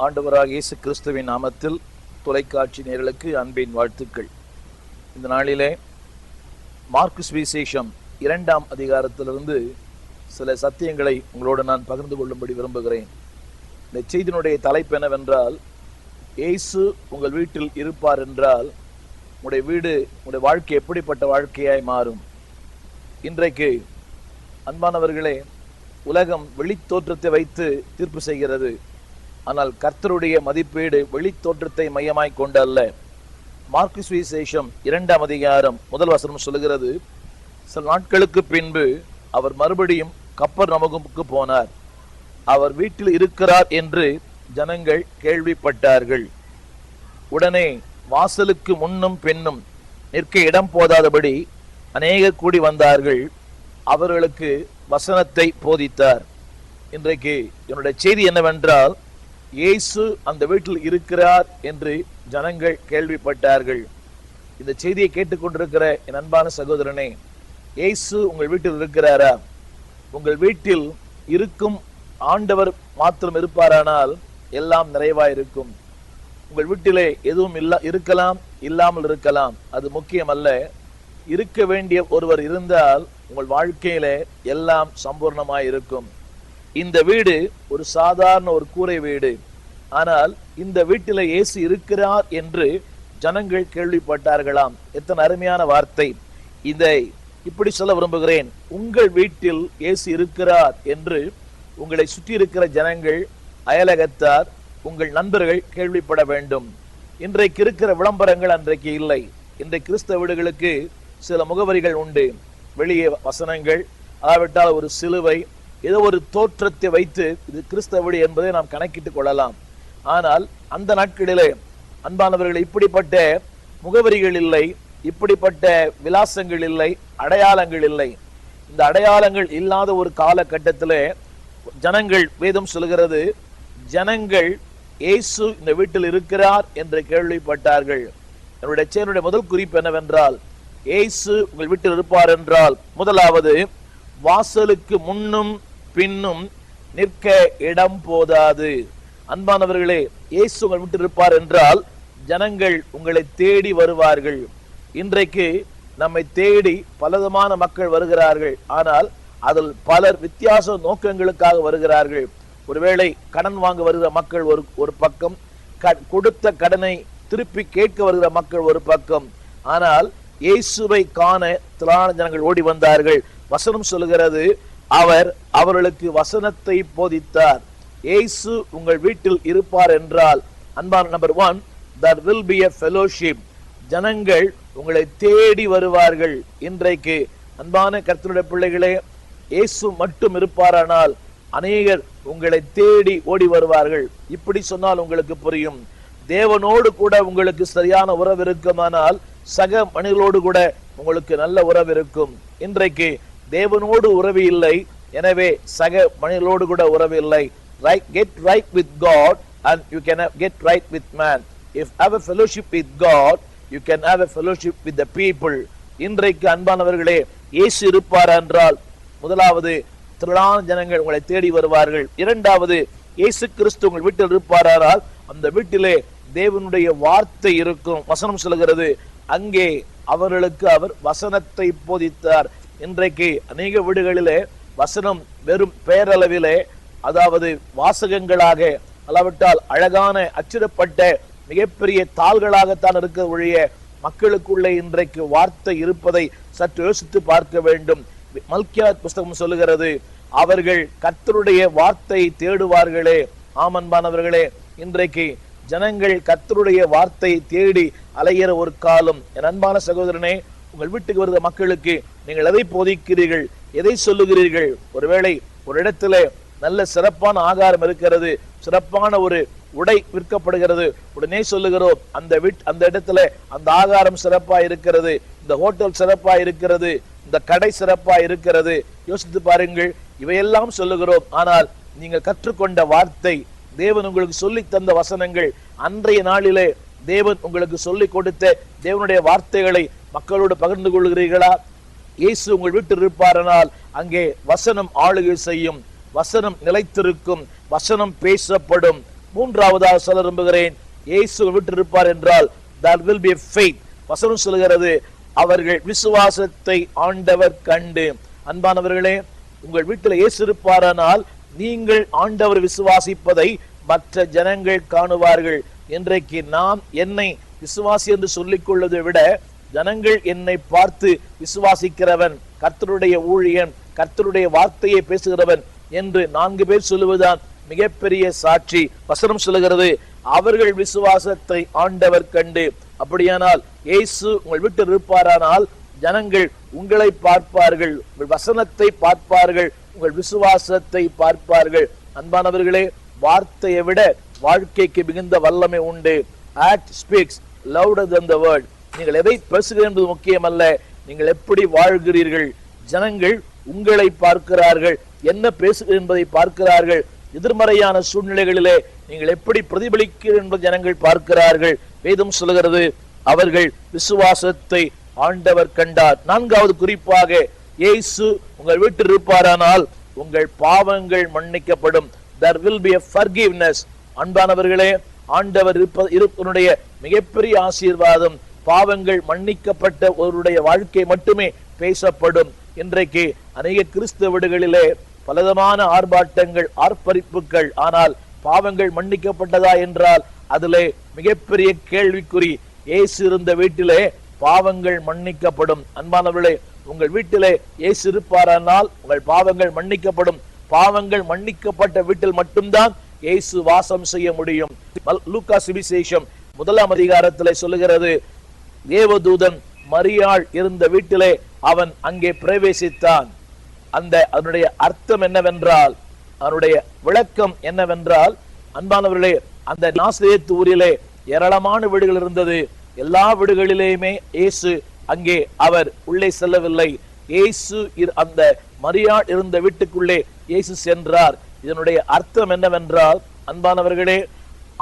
ஆண்டவராக இயேசு கிறிஸ்துவின் நாமத்தில் தொலைக்காட்சி நேயர்களுக்கு அன்பின் வாழ்த்துக்கள். இந்த நாளிலே மார்க்கு சுவிசேஷம் 2ஆம் அதிகாரத்திலிருந்து சில சத்தியங்களை உங்களோடு நான் பகிர்ந்து கொள்ளும்படி விரும்புகிறேன். இந்த செய்தியினுடைய தலைப்பு என்னவென்றால், இயேசு உங்கள் வீட்டில் இருப்பார் என்றால் உங்களுடைய வீடு, உங்களுடைய வாழ்க்கை எப்படிப்பட்ட வாழ்க்கையாய் மாறும்? இன்றைக்கு அன்பானவர்களே, உலகம் வெளித்தோற்றத்தை வைத்து தீர்ப்பு செய்கிறது. ஆனால் கர்த்தருடைய மதிப்பீடு வெளித்தோற்றத்தை மையமாய் கொண்டு அல்ல. மார்க்கு சுவிசேஷம் 2ஆம் அதிகாரம் 1 வசனம் சொல்லுகிறது, சில நாட்களுக்கு பின்பு அவர் மறுபடியும் கப்பர்நகூமுக்கு போனார். அவர் வீட்டில் இருக்கிறார் என்று ஜனங்கள் கேள்விப்பட்டார்கள். உடனே வாசலுக்கு முன்னும் பின்னும் நிற்க இடம் போதாதபடி அநேகர் கூடி வந்தார்கள். அவர்களுக்கு வசனத்தை போதித்தார். இன்றைக்கு என்னுடைய செய்தி என்னவென்றால், இயேசு அந்த வீட்டில் இருக்கிறார் என்று ஜனங்கள் கேள்விப்பட்டார்கள். இந்த செய்தியை கேட்டுக்கொண்டிருக்கிற என் அன்பான சகோதரனே, இயேசு உங்கள் வீட்டில் இருக்கிறாரா? உங்கள் வீட்டில் இருக்கும் ஆண்டவர் மாத்திரம் இருப்பாரானால் எல்லாம் நிறைவாயிருக்கும். உங்கள் வீட்டிலே எதுவும் இருக்கலாம், இல்லாமல் இருக்கலாம், அது முக்கியம் அல்ல. இருக்க வேண்டிய ஒருவர் இருந்தால் உங்கள் வாழ்க்கையில எல்லாம் சம்பூர்ணமாயிருக்கும். இந்த வீடு ஒரு சாதாரண ஒரு கூரை வீடு. ஆனால் இந்த வீட்டில இயேசு இருக்கிறார் என்று ஜனங்கள் கேள்விப்பட்டார்களாம். எத்தனை அருமையான வார்த்தை! இதை இப்படி சொல்ல விரும்புகிறேன். உங்கள் வீட்டில் இயேசு இருக்கிறார் என்று உங்களை சுற்றி இருக்கிற ஜனங்கள், அயலகத்தார், உங்கள் நண்பர்கள் கேள்விப்பட வேண்டும். இன்றைக்கு இருக்கிற விளம்பரங்கள் அன்றைக்கு இல்லை. இன்றைக்கு கிறிஸ்தவ வீடுகளுக்கு சில முகவரிகள் உண்டு. வெளியே வசனங்கள், ஆவிட்டால் ஒரு சிலுவை, ஏதோ ஒரு தோற்றத்தை வைத்து இது கிறிஸ்தவ வீடு என்பதை நாம் கணக்கிட்டுக் கொள்ளலாம். ஆனால் அந்த நாட்களிலே அன்பானவர்கள் இப்படிப்பட்ட முகவரிகள் இல்லை, இப்படிப்பட்ட விலாசங்கள் இல்லை, அடையாளங்கள் இல்லை. இந்த அடையாளங்கள் இல்லாத ஒரு காலகட்டத்திலே ஜனங்கள், வேதம் சொல்கிறது, ஜனங்கள் இயேசு இந்த வீட்டில் இருக்கிறார் என்று கேள்விப்பட்டார்கள். என்னுடைய முதல் குறிப்பு என்னவென்றால், இயேசு உங்கள் வீட்டில் இருப்பார் என்றால், முதலாவது, வாசலுக்கு முன்னும் பின்னும் நிற்க இடம் போதாது. அன்பானவர்களே, இயேசு உங்கள் வீட்டில் இருப்பார் என்றால் ஜனங்கள் உங்களை தேடி வருவார்கள். இன்றைக்கு நம்மை தேடி பலவிதமான மக்கள் வருகிறார்கள். ஆனால் அதில் பலர் வித்தியாச நோக்கங்களுக்காக வருகிறார்கள். ஒருவேளை கடன் வாங்க வருகிற மக்கள் ஒரு பக்கம், கொடுத்த கடனை திருப்பி கேட்க வருகிற மக்கள் ஒரு பக்கம். ஆனால் இயேசுவை காண திரளான ஜனங்கள் ஓடி வந்தார்கள். வசனம் சொல்கிறது, அவர் அவர்களுக்கு வசனத்தை போதித்தார். இயேசு உங்கள் வீட்டில் இருப்பார் என்றால், அன்பான number 1, there will be a fellowship. ஜனங்கள் உங்களை தேடி வருவார்கள். இன்றைக்கு அன்பான கர்த்தருடைய பிள்ளைகளே, இயேசு மட்டும் இருப்பாரானால் அநேகர் உங்களை தேடி ஓடி வருவார்கள். இப்படி சொன்னால் உங்களுக்கு புரியும். தேவனோடு கூட உங்களுக்கு சரியான உறவு இருக்குமானால் சக மனிதர்களோடு கூட உங்களுக்கு நல்ல உறவு இருக்கும். இன்றைக்கு தேவனோடு உறவு இல்லை, எனவே சக மனிதர்களோடு கூட உறவு இல்லை. Get right with God and you can get right with man. If have a fellowship with God, you can have a fellowship with the people. இன்றைக்கு அன்பானவர்களே, இயேசு இருப்பார் என்றால் முதலாவது திரளான ஜனங்கள் உங்களை தேடி வருவார்கள். இரண்டாவது, இயேசு கிறிஸ்து உங்கள் வீட்டில் இருப்பாரானால் அந்த வீட்டிலே தேவனுடைய வார்த்தை இருக்கும். வசனம் சொல்கிறது, அங்கே அவர்களுக்கு அவர் வசனத்தை போதித்தார். இன்றைக்கு அநேக வீடுகளிலே வசனம் வெறும் பெயரளவிலே, அதாவது வாசகங்களாக, அல்லாவிட்டால் அழகான அச்சிடப்பட்ட மிகப்பெரிய தாள்களாகத்தான் இருக்க ஒழிய மக்களுக்குள்ளே இன்றைக்கு வார்த்தை இருப்பதை சற்று யோசித்து பார்க்க வேண்டும். மல்கியா புஸ்தகம் சொல்லுகிறது, அவர்கள் கர்த்தருடைய வார்த்தை தேடுவார்களே. ஆமன்பானவர்களே, இன்றைக்கு ஜனங்கள் கர்த்தருடைய வார்த்தை தேடி அலைகிற ஒரு காலம். என் அன்பான சகோதரனே, உங்கள் வீட்டுக்கு வருகிற மக்களுக்கு நீங்கள் எதை போதிக்கிறீர்கள், எதை சொல்லுகிறீர்கள்? ஒருவேளை ஒரு இடத்துல நல்ல சிறப்பான ஆகாரம் இருக்கிறது, சிறப்பான ஒரு உடை விற்கப்படுகிறது, உடனே சொல்லுகிறோம், அந்த இடத்துல அந்த ஆகாரம் சிறப்பா இருக்கிறது, இந்த ஹோட்டல் சிறப்பா இருக்கிறது, இந்த கடை சிறப்பா இருக்கிறது. யோசித்து பாருங்கள், இவையெல்லாம் சொல்லுகிறோம். ஆனால் நீங்கள் கற்றுக்கொண்ட வார்த்தை, தேவன் உங்களுக்கு சொல்லி தந்த வசனங்கள், அன்றைய நாளிலே தேவன் உங்களுக்கு சொல்லிக் கொடுத்த தேவனுடைய வார்த்தைகளை மக்களோடு பகிர்ந்து கொள்கிறீர்களா? இயேசு உங்கள் வீட்டில் இருப்பாரானால் அங்கே வசனம் ஆளுகை செய்யும், வசனம் நிலைத்திருக்கும், வசனம் பேசப்படும். மூன்றாவதாக சொல்ல விரும்புகிறேன், இயேசு வீட்டில் இருப்பார் என்றால் there will be faith. வசனம் சொல்கிறது, அவர்கள் விசுவாசத்தை ஆண்டவர் கண்டு. அன்பானவர்களே, உங்கள் வீட்டில் இயேசு இருப்பாரானால் நீங்கள் ஆண்டவர் விசுவாசிப்பதை மற்ற ஜனங்கள் காணுவார்கள். இன்றைக்கு நாம் என்னை விசுவாசி என்று சொல்லிக் கொள்வதை விட ஜனங்கள் என்னை பார்த்து விசுவாசிக்கிறவன், கர்த்தருடைய ஊழியன், கர்த்தருடைய வார்த்தையை பேசுகிறவன் என்று 4 பேர் சொல்லுவதுதான் மிகப்பெரிய சாட்சி. வசனம் சொல்லுகிறது, அவர்கள் விசுவாசத்தை ஆண்டவர் கண்டு. அப்படியானால் இயேசு உங்கள் வீட்டில் இருப்பாரானால் ஜனங்கள் உங்களை பார்ப்பார்கள், உங்கள் வசனத்தை பார்ப்பார்கள், உங்கள் விசுவாசத்தை பார்ப்பார்கள். அன்பானவர்களே, வார்த்தையை விட வாழ்க்கைக்கு மிகுந்த வல்லமை உண்டு. Act speaks louder than the word. நீங்கள் எதை பேசுகிறீர்கள் என்பது முக்கியமல்ல, நீங்கள் எப்படி வாழ்கிறீர்கள். ஜனங்கள் உங்களை பார்க்கிறார்கள், என்ன பேசுகிறீர்கள் என்பதை பார்க்கிறார்கள். எதிர்மறையான சூழ்நிலைகளிலே நீங்கள் எப்படி பிரதிபலிக்கிறீர்கள் என்பதை ஜனங்கள் பார்க்கிறார்கள். வேதம் சொல்கிறது, அவர்கள் விசுவாசத்தை ஆண்டவர் கண்டார். 4வது குறிப்பாக, இயேசு உங்கள் வீட்டில் இருப்பாரானால் உங்கள் பாவங்கள் மன்னிக்கப்படும். There will be a forgiveness. அன்பானவர்களே, ஆண்டவர் இருப்பதனுடைய மிகப்பெரிய ஆசீர்வாதம் பாவங்கள் மன்னிக்கப்பட்ட ஒருவருடைய வாழ்க்கை மட்டுமே பேசப்படும். இன்றைக்கு அநேக கிறிஸ்தவ வீடுகளிலே பலவிதமான ஆர்ப்பாட்டங்கள், ஆர்ப்பரிப்புகள். ஆனால் பாவங்கள் மன்னிக்கப்பட்டதா என்றால் அதிலே மிகப்பெரிய கேள்விக்குறி. இயேசு இருந்த வீட்டிலே பாவங்கள் மன்னிக்கப்படும். அன்பானவர்களே, உங்கள் வீட்டிலே இயேசு இருப்பாரானால் உங்கள் பாவங்கள் மன்னிக்கப்படும். பாவங்கள் மன்னிக்கப்பட்ட வீட்டில் மட்டும்தான் இயேசு வாசம் செய்ய முடியும். லூக்கா சுவிசேஷம் 1ஆம் அதிகாரத்திலே சொல்லுகிறது, தேவதூதன் மரியாள் இருந்த வீட்டிலே அவன் அங்கே பிரவேசித்தான். அதனுடைய அர்த்தம் என்னவென்றால், அதனுடைய விளக்கம் என்னவென்றால், அன்பானவர்களே, அந்த நாசரேத்து ஊரிலே ஏராளமான வீடுகள் இருந்தது. எல்லா வீடுகளிலேயுமே இயேசு அங்கே அவர் உள்ளே செல்லவில்லை. இயேசு அந்த மரியாள் இருந்த வீட்டுக்குள்ளே இயேசு சென்றார். இதனுடைய அர்த்தம் என்னவென்றால், அன்பானவர்களே,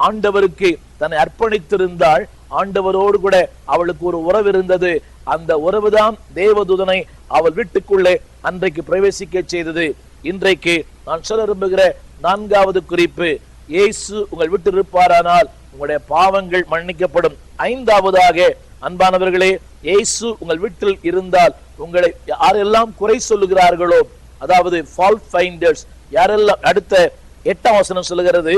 ஆண்டவருக்கு தன்னை அர்ப்பணித்திருந்தாள். ஆண்டவரோடு கூட அவளுக்கு ஒரு உறவு இருந்தது. அந்த உறவுதான் தேவதூதனை அவள் வீட்டுக்குள்ளே அன்றைக்கு பிரவேசிக்க செய்தது. இன்றைக்கு நான் சொல்ல விரும்புகிற 4வது குறிப்பு, இயேசு உங்கள் வீட்டில் இருப்பாரானால் உங்களுடைய பாவங்கள் மன்னிக்கப்படும். 5வதாக, அன்பானவர்களே, இயேசு உங்கள் வீட்டில் இருந்தால் உங்களை யாரெல்லாம் குறை சொல்லுகிறார்களோ, அதாவது ஃபால்ட் ஃபைண்டர்ஸ் யாரெல்லாம், அடுத்த 8ஆம் வசனம் சொல்லுகிறது,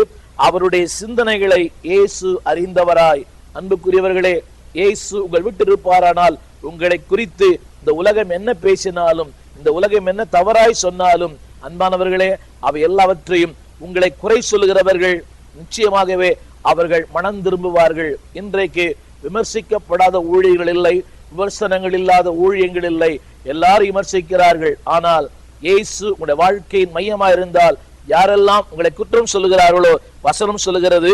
அவருடைய சிந்தனைகளை இயேசு அறிந்தவராய். அன்புக்குரியவர்களே, இயேசு உங்கள் வீட்டில் இருப்பாரானால் உங்களை குறித்து இந்த உலகம் என்ன பேசினாலும், இந்த உலகம் என்ன தவறாய் சொன்னாலும், அன்பானவர்களே, அவை எல்லாவற்றையும் உங்களை குறை சொல்லுகிறவர்கள் நிச்சயமாகவே அவர்கள் மனம் திரும்புவார்கள். இன்றைக்கு விமர்சிக்கப்படாத ஊழியர்கள் இல்லை, விமர்சனங்கள் இல்லாத ஊழியங்கள் இல்லை, எல்லாரும் விமர்சிக்கிறார்கள். ஆனால் இயேசு உங்களுடைய வாழ்க்கையின் மையமாக இருந்தால் யாரெல்லாம் உங்களை குற்றம் சொல்லுகிறார்களோ, வசனம் சொல்லுகிறது,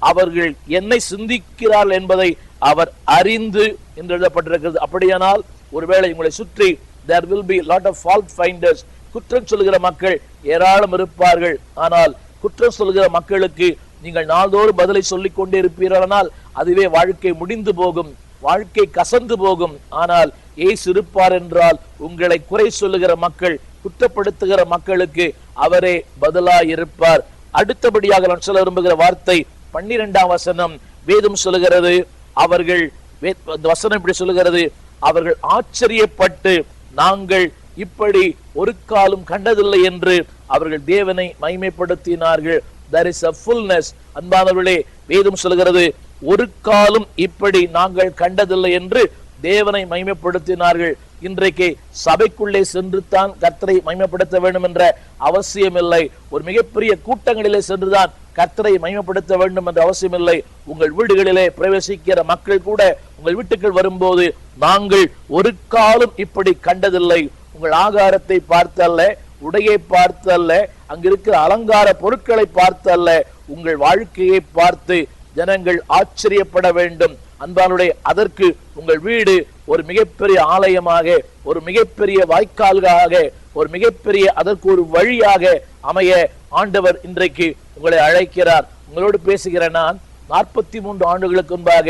அவர்கள் என்னை சிந்திக்கிறார்கள் என்பதை அவர் அறிந்து என்று எழுதப்பட்டிருக்கிறது. அப்படியானால் ஒருவேளை உங்களை சுற்றி there will be lot of fault finders, குற்றம் சொல்லுகிற மக்கள் ஏராளம் இருப்பார்கள். ஆனால் குற்றம் சொல்லுகிற மக்களுக்கு நீங்கள் நாள்தோறும் பதிலை சொல்லிக் கொண்டே இருப்பீர்களானால் அதுவே வாழ்க்கை முடிந்து போகும், வாழ்க்கை கசந்து போகும். ஆனால் இயேசு இருப்பார் என்றால் உங்களை குறை சொல்லுகிற மக்கள், குற்றப்படுத்துகிற மக்களுக்கு அவரே பதிலாய் இருப்பார். அடுத்தபடியாக நான் சொல்ல விரும்புகிற வார்த்தை 12ஆம் வசனம். வேதம் சொல்லுகிறது, அவர்கள் வசனம் இப்படி சொல்லுகிறது, அவர்கள் ஆச்சரியப்பட்டு நாங்கள் இப்படி ஒரு காலம் கண்டதில்லை என்று அவர்கள் தேவனை மகிமைப்படுத்தினார்கள். there is a fullness. அன்பானவர்களே, வேதம் சொல்லுகிறது, ஒரு காலம் இப்படி நாங்கள் கண்டதில்லை என்று தேவனை மகிமைப்படுத்தினார்கள். இன்றைக்கு சபைக்குள்ளே சென்று தான் கர்த்தரை மகிமைப்படுத்த வேண்டும் என்ற அவசியம் இல்லை. ஒரு மிகப்பெரிய கூட்டங்களிலே சென்றுதான் கர்த்தரை மகிமைப்படுத்த வேண்டும் என்ற அவசியம் இல்லை. உங்கள் வீடுகளிலே பிரவேசிக்கிற மக்கள் கூட உங்கள் வீட்டுக்குள் வரும்போது, நாங்கள் ஒரு காலம் இப்படி கண்டதில்லை, உங்கள் ஆகாரத்தை பார்த்தல்ல, உடையை பார்த்தல்ல, அங்கிருக்கிற அலங்கார பொருட்களை பார்த்தல்ல, உங்கள் வாழ்க்கையை பார்த்து ஜனங்கள் ஆச்சரியப்பட வேண்டும். அன்பானுடைய அதற்கு உங்கள் வீடு ஒரு மிகப்பெரிய ஆலயமாக, ஒரு மிகப்பெரிய வாய்க்கால்களாக, ஒரு மிகப்பெரிய அதற்கு ஒரு வழியாக அமைய ஆண்டவர் இன்றைக்கு உங்களை அழைக்கிறார். உங்களோடு பேசுகிற நான் 43 ஆண்டுகளுக்கு முன்பாக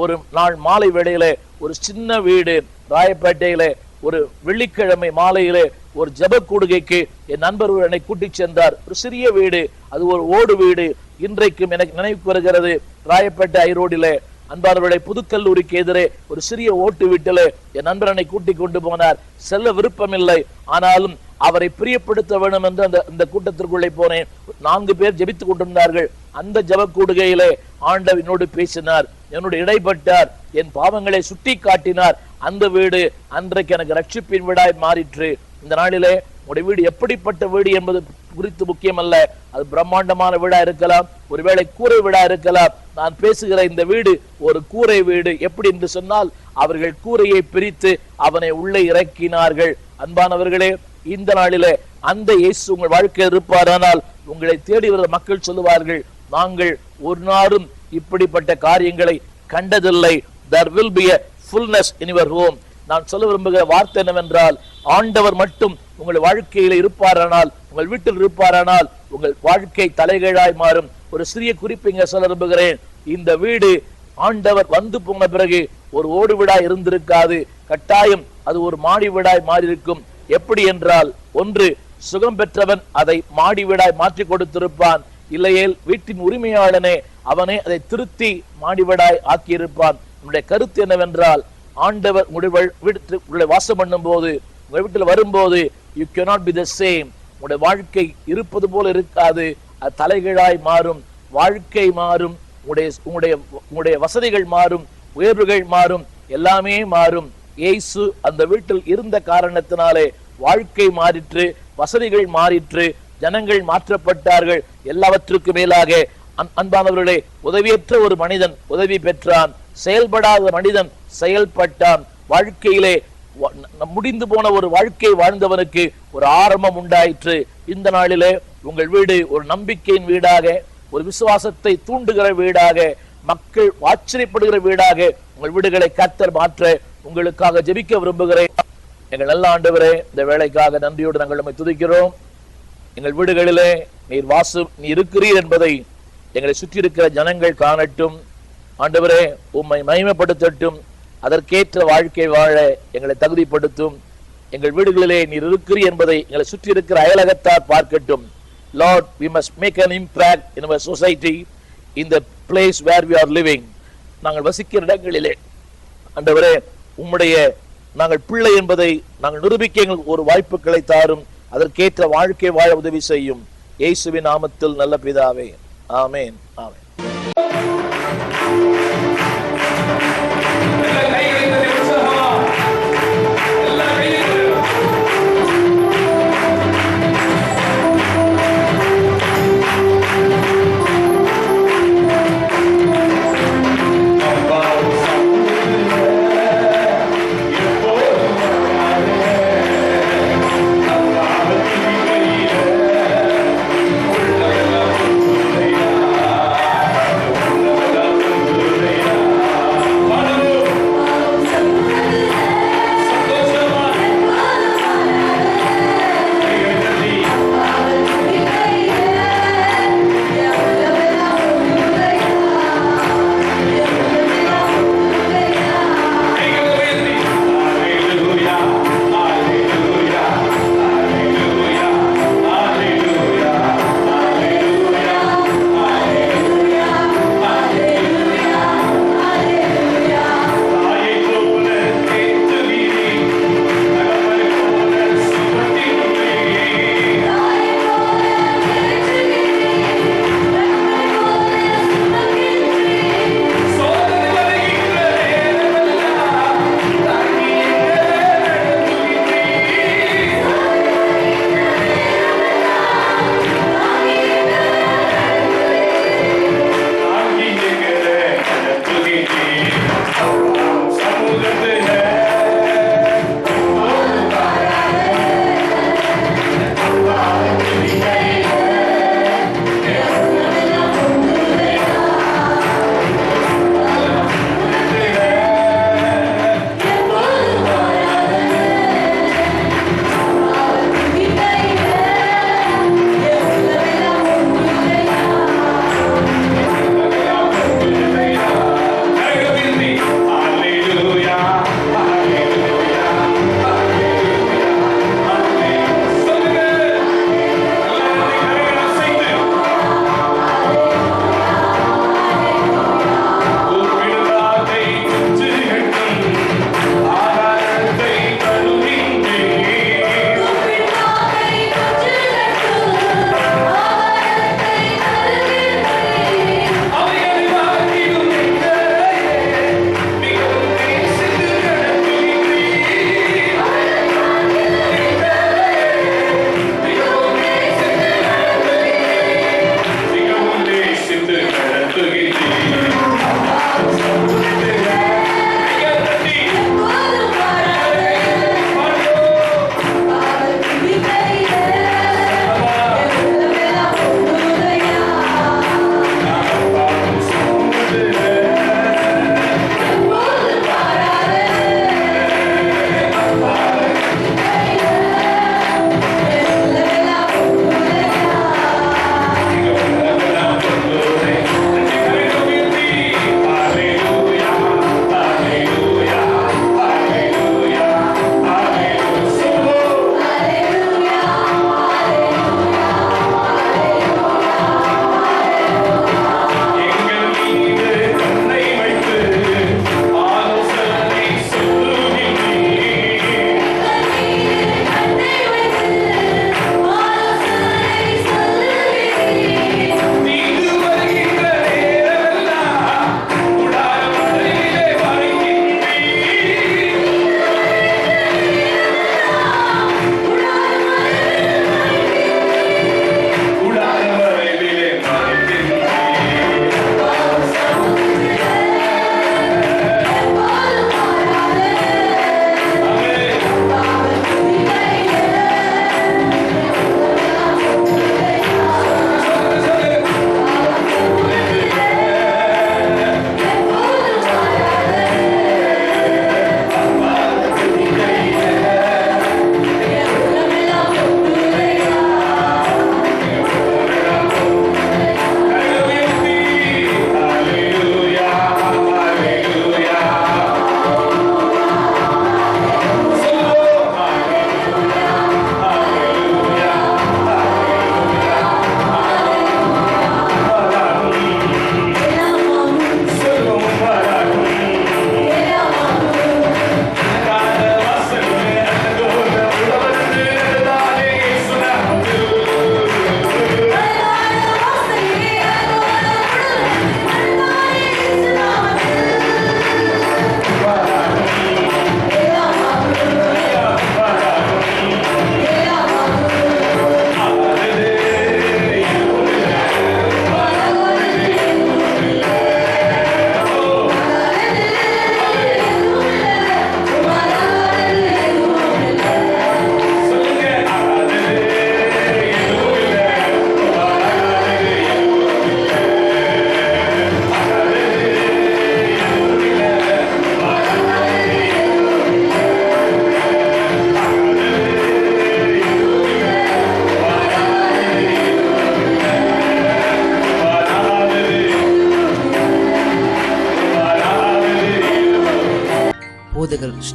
ஒரு நாள் மாலை வேளையிலே ஒரு சின்ன வீடு ராயப்பேட்டையிலே ஒரு வெள்ளிக்கிழமை மாலையிலே ஒரு ஜெப கூடுகைக்கு என் நண்பர் என்னை கூட்டிச் சென்றார். ஒரு சிறிய வீடு, அது ஒரு ஓடு வீடு. இன்றைக்கும் எனக்கு நினைவுக்கு வருகிறது, ராயப்பேட்டை ஐரோடிலே அன்பானவர்களை புதுக்கல்லூரிக்கு எதிரே ஒரு சிறிய ஓட்டு வீட்டிலே என் நண்பரனை கூட்டிக் கொண்டு போனார். செல்ல விருப்பமில்லை, ஆனாலும் அவரை பிரியப்படுத்த வேண்டும் என்று அந்த கூட்டத்திற்குள்ளே போனேன். 4 பேர் ஜெபித்துக் கொண்டிருந்தார்கள். அந்த ஜெப கூடுகையிலே ஆண்டவர் என்னோடு பேசினார், என்னோடு இடைப்பட்டார், என் பாவங்களை சுட்டி காட்டினார். அந்த வீடு அன்றைக்கு எனக்கு ரட்சிப்பின் வீடாய் மாறிற்று. இந்த நாளிலே உங்களுடைய வீடு எப்படிப்பட்ட வீடு என்பது குறித்து முக்கியம் அல்ல. அது பிரம்மாண்டமான வீடா இருக்கலாம், ஒருவேளை கூரை வீடா இருக்கலாம். நான் பேசுகிற இந்த வீடு ஒரு கூரை வீடு. எப்படி என்று சொன்னால், அவர்கள் கூரையை பிரித்து அவனை உள்ளே இறக்கினார்கள். அன்பானவர்களே, இந்த நாளிலே அந்த இயேசு உங்கள் வாழ்க்கையில் இருப்பாரானால் உங்களை தேடி வர மக்கள் சொல்லுவார்கள், நாங்கள் ஒரு நாளும் இப்படிப்பட்ட காரியங்களை கண்டதில்லை. there will be a fullness in your home. நான் சொல்ல விரும்புகிற வார்த்தை என்னவென்றால், ஆண்டவர் மட்டும் உங்கள் வாழ்க்கையில இருப்பாரானால், உங்கள் வீட்டில் இருப்பாரானால் உங்கள் வாழ்க்கை தலைகீழாய் மாறும். ஒரு சிறிய குறிப்பு இங்க சொல்ல விரும்புகிறேன். இந்த வீடு ஆண்டவர் வந்து போன பிறகு ஒரு ஓடு வீடாய் இருந்திருக்காது, கட்டாயம் அது ஒரு மாடி வீடாய் மாறி இருக்கும். எப்படி என்றால், ஒன்று சுகம் பெற்றவன் அதை மாடி வீடாய் மாற்றி கொடுத்திருப்பான், இல்லையேல் வீட்டின் உரிமையாளனே அவனே அதை திருத்தி மாடி வீடாய் ஆக்கியிருப்பான். உங்களுடைய கருத்து என்னவென்றால், ஆண்டவர் உங்களுடைய வாசம் பண்ணும் போது, உங்கள் வீட்டில் வரும்போது, you cannot be the same. உங்களுடைய வாழ்க்கை இருப்பது போல இருக்காது, அது தலைகீழாய் மாறும். வாழ்க்கை மாறும், உங்களுடைய வசதிகள் மாறும், உயர்வுகள் மாறும், எல்லாமே மாறும். இயேசு அந்த வீட்டில் இருந்த காரணத்தினாலே வாழ்க்கை மாறிற்று, வசதிகள் மாறிற்று, ஜனங்கள் மாற்றப்பட்டார்கள். எல்லாவற்றுக்கு மேலாக அன்பானவர்களே, உதவியற்ற ஒரு மனிதன் உதவி பெற்றான், செயல்படாத மனிதன் செயல்பட்டான். வாழ்க்கையிலே முடிந்து போன ஒரு வாழ்க்கை வாழ்ந்தவனுக்கு ஒரு ஆரம்பம் உண்டாயிற்று. இந்த நாளிலே உங்கள் வீடு ஒரு நம்பிக்கையின் வீடாக, ஒரு விசுவாசத்தை தூண்டுகிற வீடாக, மக்கள் ஆச்சரியப்படுகிற வீடாக உங்கள் வீடுகளை கர்த்தர் மாற்ற உங்களுக்காக ஜெபிக்க விரும்புகிறேன். எங்கள் நல்ல ஆண்டவரே, இந்த வேலைக்காக நன்றியோடு நாங்கள் நம்மை துதிக்கிறோம். எங்கள் வீடுகளிலே நீர் இருக்கிறீர் என்பதை எங்களை சுற்றி இருக்கிற ஜனங்கள் காணட்டும். ஆண்டவரே, உம்மை மகிமைப்படுத்தட்டும். அதற்கேற்ற வாழ்க்கை வாழ எங்களை தகுதிப்படுத்தும். எங்கள் வீடுகளிலே நீர் இருக்கிறீர் என்பதை எங்களை சுற்றி இருக்கிற அயலகத்தார் பார்க்கட்டும். Lord, we must make an impact in our society, in the place where we are living. நாங்கள் வசிக்கிற இடங்களிலே ஆண்டவரே, உம்முடைய நாங்கள் பிள்ளை என்பதை நாங்கள் நிரூபிக்க எங்களுக்கு ஒரு வாய்ப்புகளை தாரும். அதற்கேற்ற வாழ்க்கை வாழ உதவி செய்யும். இயேசுவின் நாமத்தில் நல்ல பிதாவே, ஆமென், ஆமென். Hallelujah.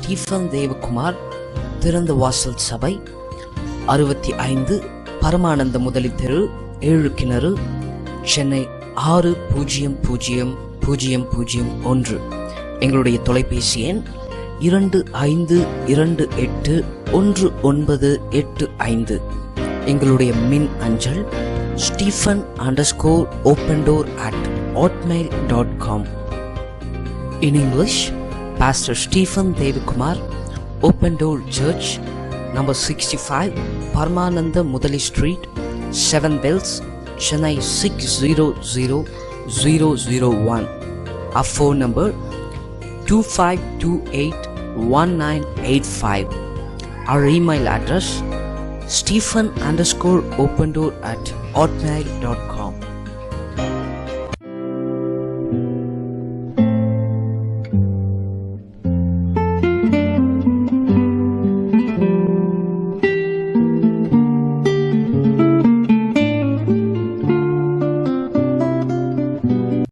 ஸ்டீஃபன் தேவகுமார், திறந்த வாசல் சபை, 65 பரமானந்த முதலி தெரு, 7 கிணறு, சென்னை 600001. எங்களுடைய தொலைபேசி எண் 25281985. எங்களுடைய மின் அஞ்சல் stephen_opendoor@hotmail.com. In English, Pastor Stephen Devakumar, Open Door Church, number 65, Paramananda Mudali Street, 7 Bells, Chennai 600001. Our phone number 25281985. Our email address stephen_opendoor@hotmail.com.